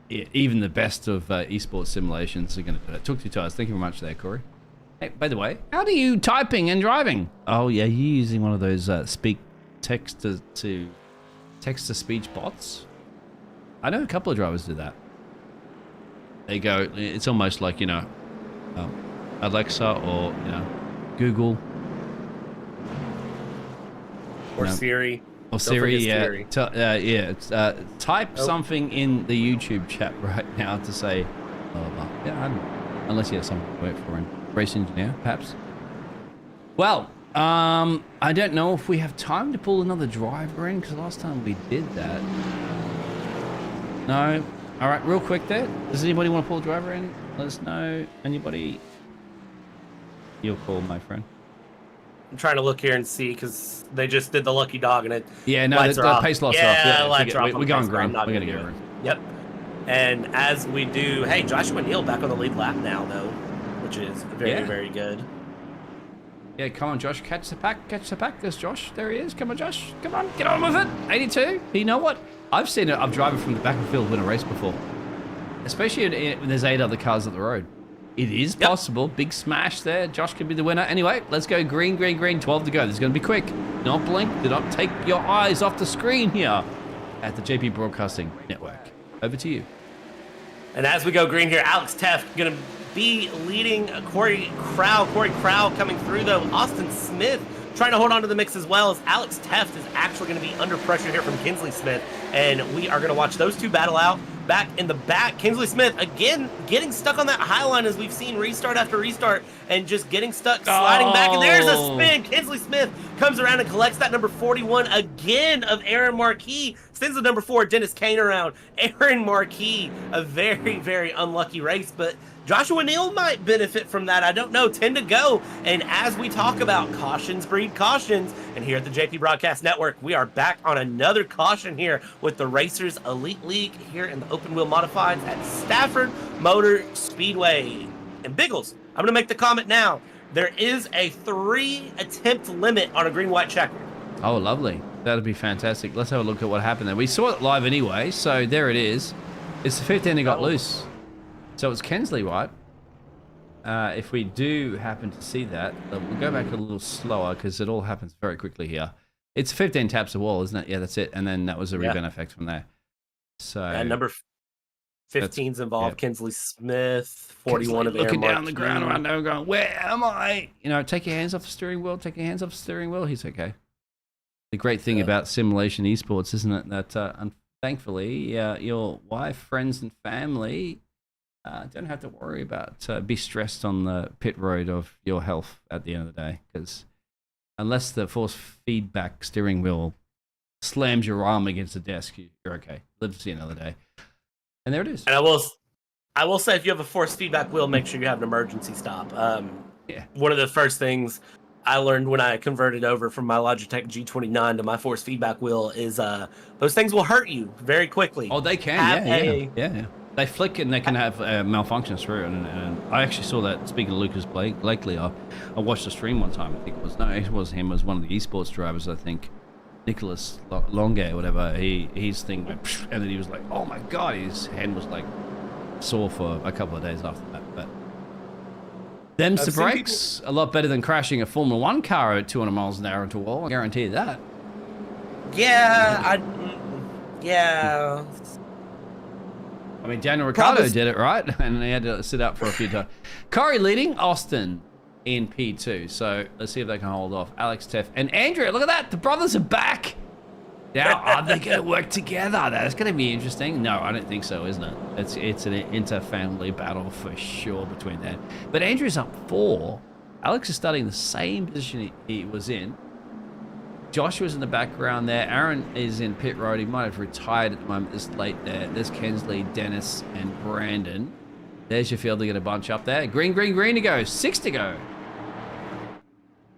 even the best of esports simulations are going to do it. Took 2 tires. Thank you very much there, Corey. Hey, by the way, how do you typing and driving? Oh, yeah, you're using one of those text to speech bots. I know a couple of drivers do that. They go, it's almost like, you know, Alexa or, you know, Google. Or Siri. Or Siri, yeah. Type something in the YouTube chat right now to say, yeah, I don't know. Unless you have someone to work for a race engineer, perhaps. Well, I don't know if we have time to pull another driver in, because last time we did that. No. All right, real quick there. Does anybody want to pull a driver in? Let us know. Anybody? Your call, my friend. I'm trying to look here and see because they just did the lucky dog and it. Yeah, no, the pace loss off. Yeah, lights are off. We're going green. We're going to go green. Yep. And as we do, hey, Joshua Neal back on the lead lap now, though, which is very, very good. Yeah, come on, Josh. Catch the pack. Catch the pack. There's Josh. There he is. Come on, Josh. Come on. Get on with it. 82. You know what? I've seen it. I'm driving from the back of the field win a race before. Especially when there's 8 other cars at the road. It is possible. Big smash there. Josh could be the winner. Anyway, let's go green, green, green. 12 to go. This is going to be quick. Do not blink. Do not take your eyes off the screen here at the JP Broadcasting Network. Over to you. And as we go green here, Alex Teff going to be leading Corey Crowell coming through, though. Austin Smith trying to hold on to the mix as well, as Alex Teff is actually going to be under pressure here from Kinsley Smith. And we are going to watch those two battle out. Back in the back, Kinsley Smith again getting stuck on that high line, as we've seen restart after restart, and just getting stuck, sliding back. And there's a spin. Kinsley Smith comes around and collects that number 41 again of Aaron Marquis. Sends the number 4, Dennis Kane, around. Aaron Marquis, a very, very unlucky race, but Joshua Neal might benefit from that. I don't know. 10 to go. And as we talk about cautions breed cautions, and here at the JP Broadcast Network, we are back on another caution here with the Racers Elite League here in the open wheel modifieds at Stafford Motor Speedway. And Biggles, I'm going to make the comment now. There is a 3-attempt limit on a green-white checker. Oh, lovely. That'd be fantastic. Let's have a look at what happened there. We saw it live anyway, so there it is. It's the 15 that got loose. So it's Kensley, right? If we do happen to see that, we'll go back a little slower because it all happens very quickly here. It's 15 taps a wall, isn't it? Yeah, that's it. And then that was a rebound effect from there. So number 15's involved. Kinsley Smith, 41 of Aaron looking Marquis. down the ground around there going, where am I? You know, take your hands off the steering wheel. Take your hands off the steering wheel. He's okay. The great thing about simulation esports, isn't it? That thankfully, your wife, friends, and family don't have to worry about be stressed on the pit road of your health at the end of the day, because unless the force feedback steering wheel slams your arm against the desk, you're okay. Live to see another day. And there it is. And I will say, if you have a force feedback wheel, make sure you have an emergency stop. One of the first things I learned when I converted over from my Logitech G29 to my force feedback wheel is those things will hurt you very quickly. Oh, they can. Yeah. They flick and they can have malfunctions through. And I actually saw that. Speaking of Lucas Blakely, I watched a stream one time. I think it was him. It was one of the esports drivers. I think Nicholas Longe or whatever. His thing went, and then he was like, "Oh my god!" His hand was like sore for a couple of days after that. But them's the brakes. A lot better than crashing a Formula 1 car at 200 miles an hour into a wall. I guarantee you that. Yeah. I mean, Daniel Ricciardo did it, right? And he had to sit out for a few times. Corey leading, Austin in P2. So let's see if they can hold off. Alex Teff and Andrea, look at that. The brothers are back. Now, are they going to work together? That's going to be interesting. No, I don't think so, isn't it? It's an inter-family battle for sure between them. But Andrea's up 4. Alex is starting the same position he was in. Joshua's in the background there. Aaron is in pit road. He might have retired at the moment this late there. There's Kensley, Dennis, and Brandon. There's your field to get a bunch up there. Green, green, green to go. 6 to go.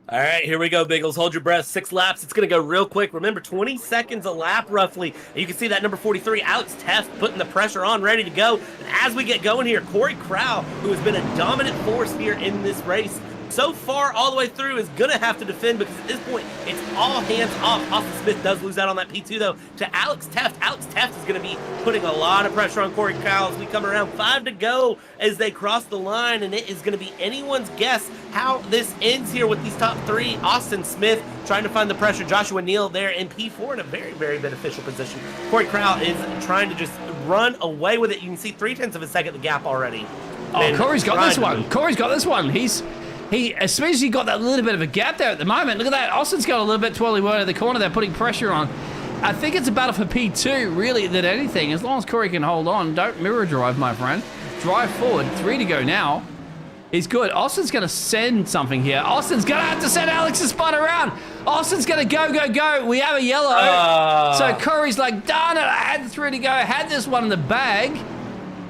All right, here we go, Biggles. Hold your breath. 6 laps. It's going to go real quick. Remember, 20 seconds a lap, roughly. And you can see that number 43, Alex Teff, putting the pressure on, ready to go. And as we get going here, Corey Crowell, who has been a dominant force here in this race, so far all the way through, is going to have to defend, because at this point, it's all hands off. Austin Smith does lose out on that P2, though, to Alex Teff. Alex Teff is going to be putting a lot of pressure on Corey Crowell as we come around. 5 to go as they cross the line, and it is going to be anyone's guess how this ends here with these top 3. Austin Smith trying to find the pressure. Joshua Neal there in P4 in a very, very beneficial position. Corey Crowell is trying to just run away with it. You can see 0.3 of a second the gap already. Oh, Corey's got this one. Corey's got this one. He, as soon as he got that little bit of a gap there at the moment, look at that. Austin's got a little bit twirly word at the corner there, putting pressure on. I think it's a battle for P2, really, than anything. As long as Corey can hold on, don't mirror drive, my friend. Drive forward. 3 to go now. He's good. Austin's going to send something here. Austin's going to have to send Alex's spot around. Austin's going to go. We have a yellow. So Corey's like, darn it, I had 3 to go. Had this one in the bag.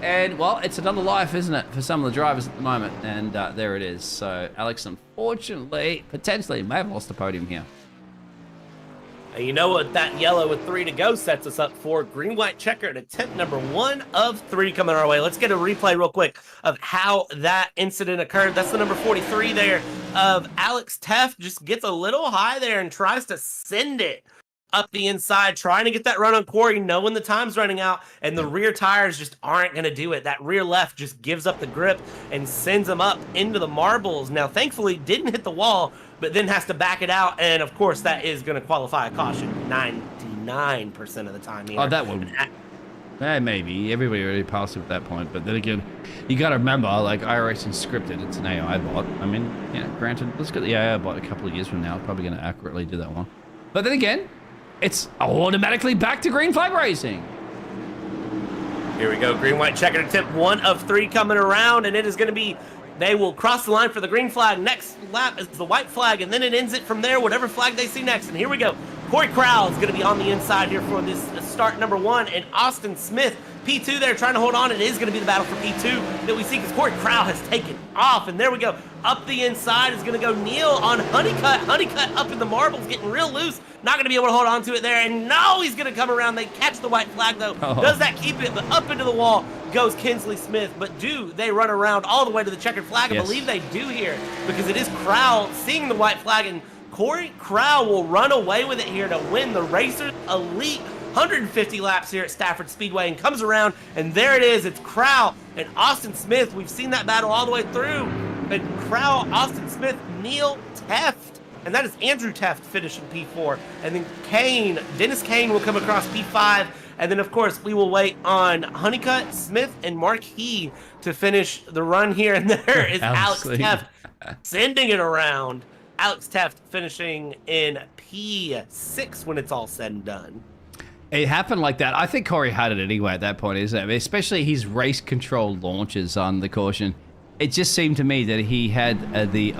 And, well, it's another life, isn't it, for some of the drivers at the moment. And there it is. So Alex, unfortunately, potentially may have lost the podium here. And you know what? That yellow with 3 to go sets us up for green-white checker at attempt number 1 of 3 coming our way. Let's get a replay real quick of how that incident occurred. That's the number 43 there of Alex Teff. Just gets a little high there and tries to send it up the inside, trying to get that run on Corey, knowing the time's running out, and the rear tires just aren't going to do it. That rear left just gives up the grip and sends him up into the marbles. Now, thankfully, didn't hit the wall, but then has to back it out, and of course, that is going to qualify a caution 99% of the time here. Oh, that one. Maybe. Everybody already passed it at that point, but then again, you got to remember, like, iRacing's scripted. It's an AI bot. I mean, yeah, granted, let's get the AI bot a couple of years from now. It's probably going to accurately do that one. But then again, it's automatically back to green flag racing. Here we go, green, white, checkered attempt, 1 of 3 coming around, and it is going to be, they will cross the line for the green flag. Next lap is the white flag, and then it ends it from there, whatever flag they see next. And here we go. Corey Crowell is going to be on the inside here for this start number 1, and Austin Smith, P2 there, trying to hold on. It is going to be the battle for P2 that we see because Corey Crowell has taken off, and there we go. Up the inside is going to go Neil on Honeycutt. Honeycutt up in the marbles, getting real loose. Not going to be able to hold on to it there, and no, he's going to come around. They catch the white flag, though. Does that keep it? But up into the wall goes Kinsley Smith. But do they run around all the way to the checkered flag? I believe they do here because it is Crowell seeing the white flag, and Corey Crowell will run away with it here to win the Racers Elite 150 laps here at Stafford Speedway, and comes around, and there it is. It's Crowell and Austin Smith. We've seen that battle all the way through. But Crowell, Austin Smith, Neil Teft, and that is Andrew Teft finishing P4. And then Dennis Kane will come across P5. And then, of course, we will wait on Honeycutt, Smith, and Marquis to finish the run here. And there is Alex Teft sending it around. Alex Teft finishing in P6 when it's all said and done. It happened like that. I think Corey had it anyway at that point, isn't it? Especially his race control launches on the caution. It just seemed to me that he had the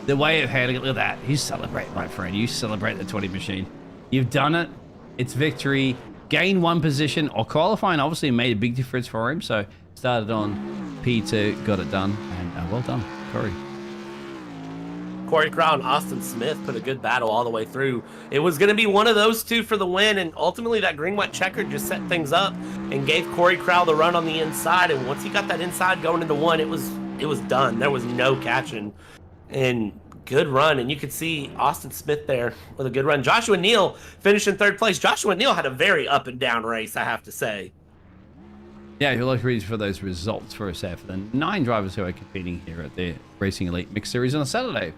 way of handling it. Look at that. You celebrate, my friend. You celebrate the 20 machine. You've done it. It's victory. Gained 1 position. Or qualifying obviously made a big difference for him. So started on P2, got it done, and well done, Corey. Corey Crowell and Austin Smith put a good battle all the way through. It was going to be one of those two for the win, and ultimately that green-white checker just set things up and gave Corey Crowell the run on the inside. And once he got that inside going into 1, it was done. There was no catching. And good run, and you could see Austin Smith there with a good run. Joshua Neal finished in 3rd place. Joshua Neal had a very up and down race, I have to say. Yeah, you'll look ready for those results for us there for the 9 drivers who are competing here at the Racing Elite Mixed Series on a Saturday.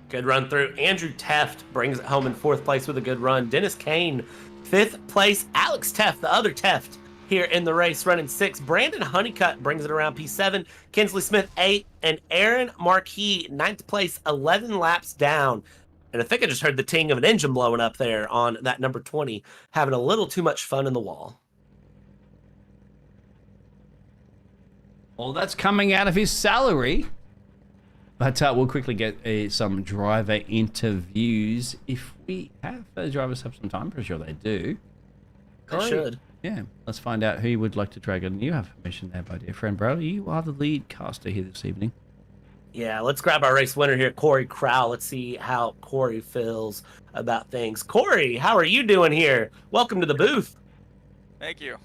Good run through. Andrew Teft brings it home in 4th place with a good run. Dennis Kane, 5th place. Alex Teft, the other Teft, here in the race, running 6. Brandon Honeycutt brings it around P7. Kinsley Smith, 8. And Aaron Marquis, 9th place, 11 laps down. And I think I just heard the ting of an engine blowing up there on that number 20, having a little too much fun in the wall. Well, that's coming out of his salary. But we'll quickly get some driver interviews if we have drivers have some time. Pretty sure they do. They should. Yeah, let's find out who you would like to drag in. You have permission there, my dear friend, bro. You are the lead caster here this evening. Yeah, let's grab our race winner here, Corey Crowell. Let's see how Corey feels about things. Corey, how are you doing here? Welcome to the booth. Thank you.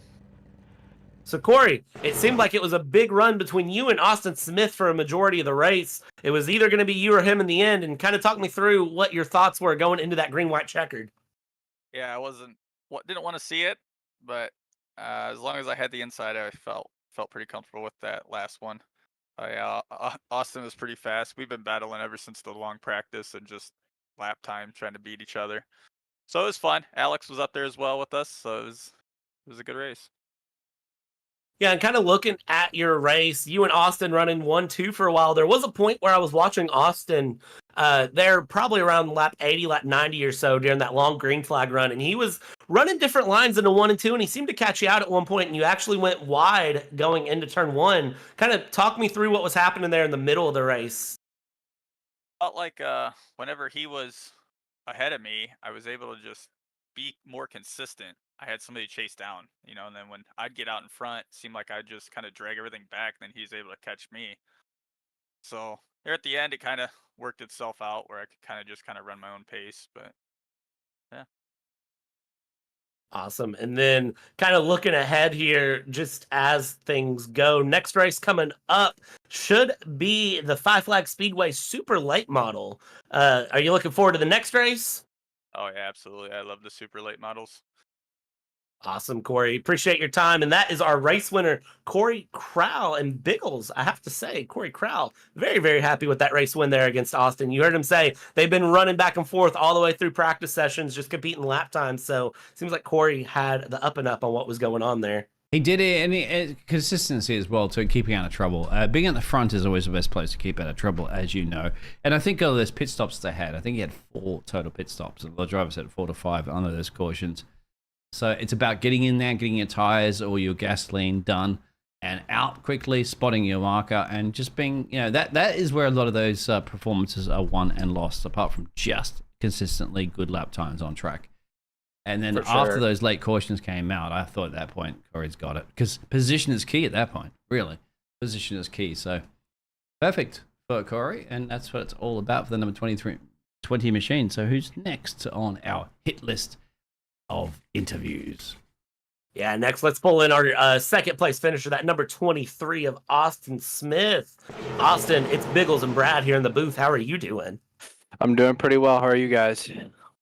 So, Corey, it seemed like it was a big run between you and Austin Smith for a majority of the race. It was either going to be you or him in the end, and kind of talk me through what your thoughts were going into that green-white checkered. Yeah, didn't want to see it, but as long as I had the inside, I felt pretty comfortable with that last one. Austin was pretty fast. We've been battling ever since the long practice and just lap time, trying to beat each other. So it was fun. Alex was up there as well with us, so it was a good race. Yeah, and kind of looking at your race, you and Austin running 1-2 for a while. There was a point where I was watching Austin there probably around lap 80, lap 90 or so during that long green flag run, and he was running different lines into 1 and 2, and he seemed to catch you out at one point, and you actually went wide going into turn 1. Kind of talk me through what was happening there in the middle of the race. Felt like whenever he was ahead of me, I was able to just be more consistent. I had somebody chase down, and then when I'd get out in front, it seemed like I'd just kind of drag everything back, and then he's able to catch me. So here at the end, it kind of worked itself out where I could kind of run my own pace, but yeah. Awesome. And then kind of looking ahead here, just as things go, next race coming up should be the Five Flag Speedway Super Late Model. Are you looking forward to the next race? Oh yeah, absolutely. I love the super late models. Awesome, Corey. Appreciate your time. And that is our race winner, Corey Crowell and Biggles. I have to say, Corey Crowell, very, very happy with that race win there against Austin. You heard him say they've been running back and forth all the way through practice sessions, just competing lap times. So it seems like Corey had the up and up on what was going on there. He did it, and consistency as well to keeping out of trouble. Being at the front is always the best place to keep out of trouble, as you know. And I think of those pit stops they had. I think he had 4 total pit stops, and the drivers had 4 to 5 under those cautions. So it's about getting in there, getting your tires or your gasoline done and out quickly, spotting your marker, and just being, that is where a lot of those performances are won and lost, apart from just consistently good lap times on track. And then after those late cautions came out, I thought at that point, Corey's got it. Because position is key at that point, really. Position is key. So perfect for Corey, and that's what it's all about for the number 20 machine. So who's next on our hit list of interviews? Yeah, next let's pull in our second place finisher, that number 23 of Austin Smith. Austin, it's Biggles and Brad here in the booth. How are you doing? I'm doing pretty well. How are you guys?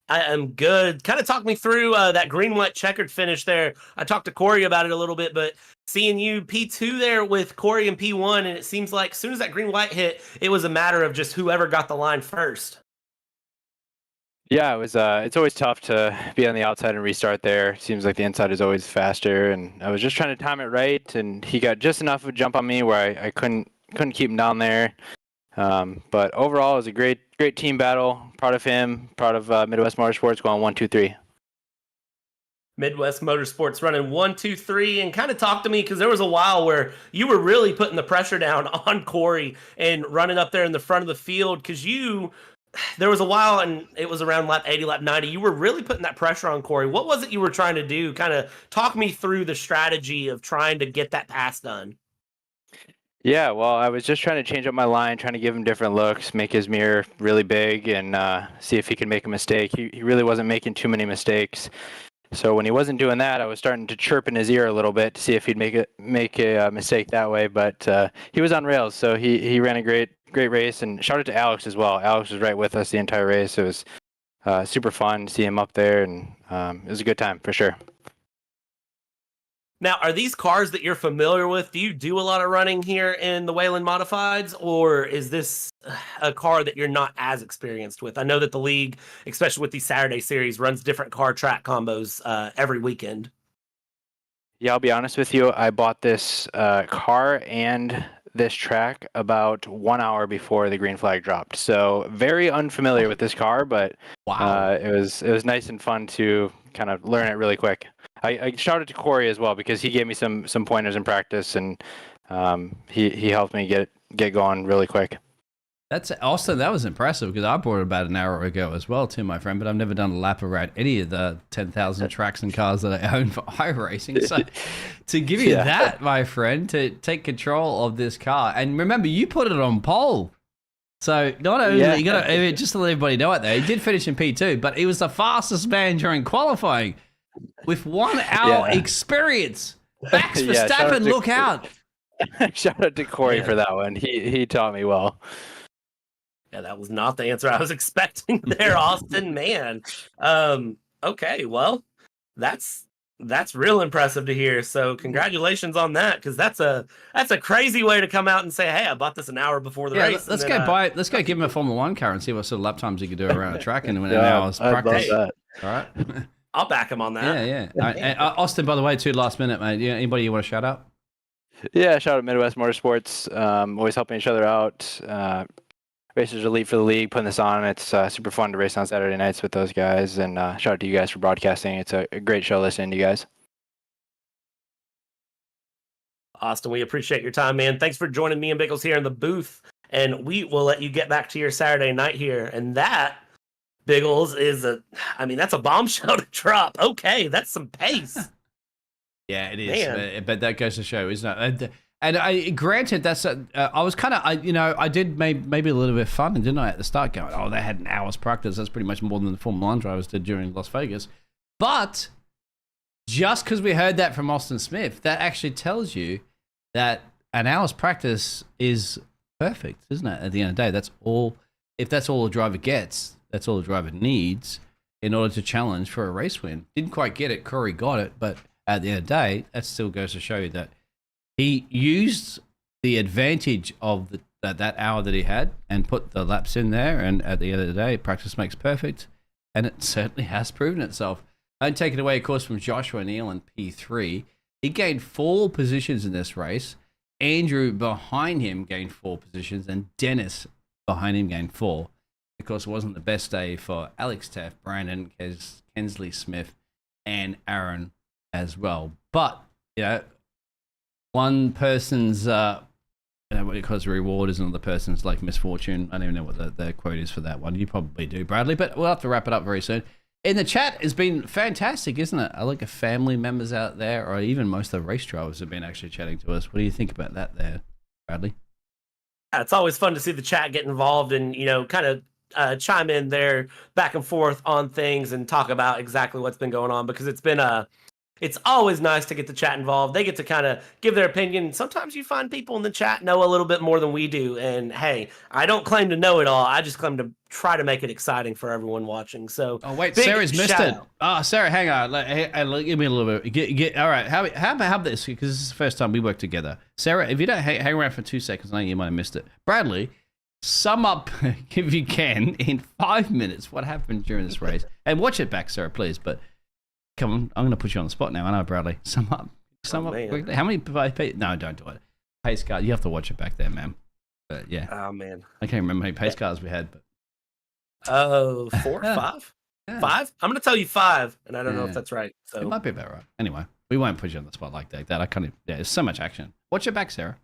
I am good. Kind of talk me through that green-white checkered finish there. I talked to Corey about it a little bit, but seeing you P2 there with Corey and P1, and it seems like as soon as that green-white hit, it was a matter of just whoever got the line first. Yeah, it was. It's always tough to be on the outside and restart there. Seems like the inside is always faster, and I was just trying to time it right, and he got just enough of a jump on me where I couldn't keep him down there. But overall, it was a great team battle. Proud of him. Proud of Midwest Motorsports going 1, 2, 3. Midwest Motorsports running 1, 2, 3, and kind of talk to me, because there was a while where you were really putting the pressure down on Corey and running up there in the front of the field, because there was a while, and it was around lap 80, lap 90, you were really putting that pressure on Corey. What was it you were trying to do? Kind of talk me through the strategy of trying to get that pass done. Yeah, well, I was just trying to change up my line, trying to give him different looks, make his mirror really big, and see if he could make a mistake. He really wasn't making too many mistakes. So when he wasn't doing that, I was starting to chirp in his ear a little bit to see if he'd make a mistake that way. But he was on rails, so he ran a great race. And shout out to Alex as well. Alex was right with us the entire race. It was super fun to see him up there, and it was a good time for sure. Now, are these cars that you're familiar with? Do you do a lot of running here in the Whelen Modifieds, or is this a car that you're not as experienced with? I know that the league, especially with these Saturday series, runs different car track combos every weekend. Yeah, I'll be honest with you. I bought this car and this track about 1 hour before the green flag dropped. So very unfamiliar with this car, but Wow. It was nice and fun to kind of learn it really quick. I shouted to Corey as well because he gave me some pointers in practice, and he helped me get going really quick. That's Austin. That was impressive because I bought it about an hour ago as well, too, my friend. But I've never done a lap around any of the 10,000 tracks and cars that I own for iRacing. So to give you that, my friend, to take control of this car, and remember, you put it on pole. So not only you got to just to let everybody know it there, he did finish in P2, but he was the fastest man during qualifying with 1 hour experience. Max Verstappen, look out! Shout out to Corey for that one. He taught me well. Yeah, that was not the answer I was expecting there, Austin. Man. Okay, well, that's real impressive to hear. So congratulations on that, because that's a crazy way to come out and say, hey, I bought this an hour before the race. Let's go give him a Formula One car and see what sort of lap times he could do around a track in an hour's practice. Love that. All right. I'll back him on that. Yeah. Austin, by the way, too, last minute, mate. Anybody you want to shout out? Yeah, shout out Midwest Motorsports. Always helping each other out. Racers Elite for the league, putting this on. It's super fun to race on Saturday nights with those guys. And shout out to you guys for broadcasting. It's a great show listening to you guys. Austin, we appreciate your time, man. Thanks for joining me and Biggles here in the booth. And we will let you get back to your Saturday night here. And that, Biggles, is that's a bombshell to drop. Okay, that's some pace. Yeah, it is. But that goes to show, isn't it? And granted, that's I was kind of, I did maybe a little bit of fun, didn't I, at the start, going, oh, they had an hour's practice. That's pretty much more than the Formula 1 drivers did during Las Vegas. But just because we heard that from Austin Smith, that actually tells you that an hour's practice is perfect, isn't it? At the end of the day, that's all. If that's all a driver gets, that's all the driver needs. in order to challenge for a race win. Didn't quite get it. Corey got it, but at the end of the day, that still goes to show you that he used the advantage of that hour that he had and put the laps in there. And at the end of the day, practice makes perfect, and it certainly has proven itself. And taken away, of course, from Joshua Neal in P3. He gained 4 positions in this race. Andrew behind him gained 4 positions, and Dennis behind him gained 4. Of course, it wasn't the best day for Alex Teff, Brandon, Kensley Smith, and Aaron as well. But, one person's what it calls reward is another person's like misfortune. I don't even know what the quote is for that one. You probably do, Bradley, but we'll have to wrap it up very soon. In the chat has been fantastic, isn't it? I like the family members out there, or even most of the race drivers have been actually chatting to us. What do you think about that there, Bradley? Yeah, it's always fun to see the chat get involved and, kind of chime in there back and forth on things and talk about exactly what's been going on, because it's always nice to get the chat involved. They get to kind of give their opinion. Sometimes you find people in the chat know a little bit more than we do. And hey, I don't claim to know it all. I just claim to try to make it exciting for everyone watching. So, oh wait, Sarah's missed it. Oh, Sarah, hang on. Give me a little bit. All right. How about this? Because this is the first time we work together. Sarah, if you don't hang around for 2 seconds, I think you might have missed it. Bradley, sum up if you can in 5 minutes what happened during this race, and watch it back, Sarah, please. But come on, I'm going to put you on the spot now. I know, Bradley. Sum up quickly. How many? No, don't do it. Pace car. You have to watch it back there, man. But yeah. Oh man. I can't remember how many pace cars we had, but. 4, 5, 5. I'm going to tell you 5, and I don't know if that's right. So it might be about right. Anyway, we won't put you on the spot like that. I can't. Yeah, there's so much action. Watch it back, Sarah,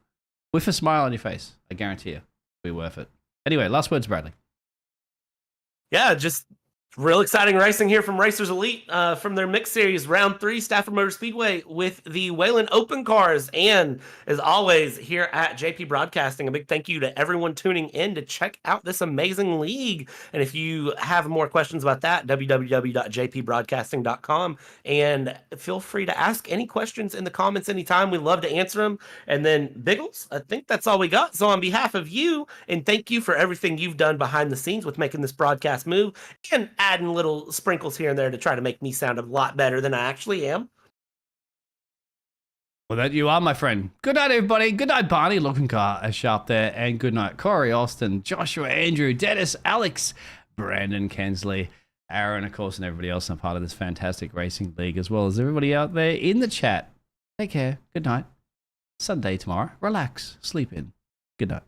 with a smile on your face. I guarantee you, it'll be worth it. Anyway, last words, Bradley. Yeah, just real exciting racing here from Racers Elite from their mixed series, round 3, Stafford Motor Speedway with the Whelen Open Cars. And as always, here at JP Broadcasting, a big thank you to everyone tuning in to check out this amazing league. And if you have more questions about that, www.jpbroadcasting.com. And feel free to ask any questions in the comments anytime. We love to answer them. And then, Biggles, I think that's all we got. So on behalf of you, and thank you for everything you've done behind the scenes with making this broadcast move, and adding little sprinkles here and there to try to make me sound a lot better than I actually am. Well, that you are, my friend. Good night, everybody. Good night, Barney. Looking car as sharp there. And good night, Corey, Austin, Joshua, Andrew, Dennis, Alex, Brandon, Kensley, Aaron, of course, and everybody else. I'm part of this fantastic racing league, as well as everybody out there in the chat. Take care. Good night. Sunday tomorrow. Relax. Sleep in. Good night.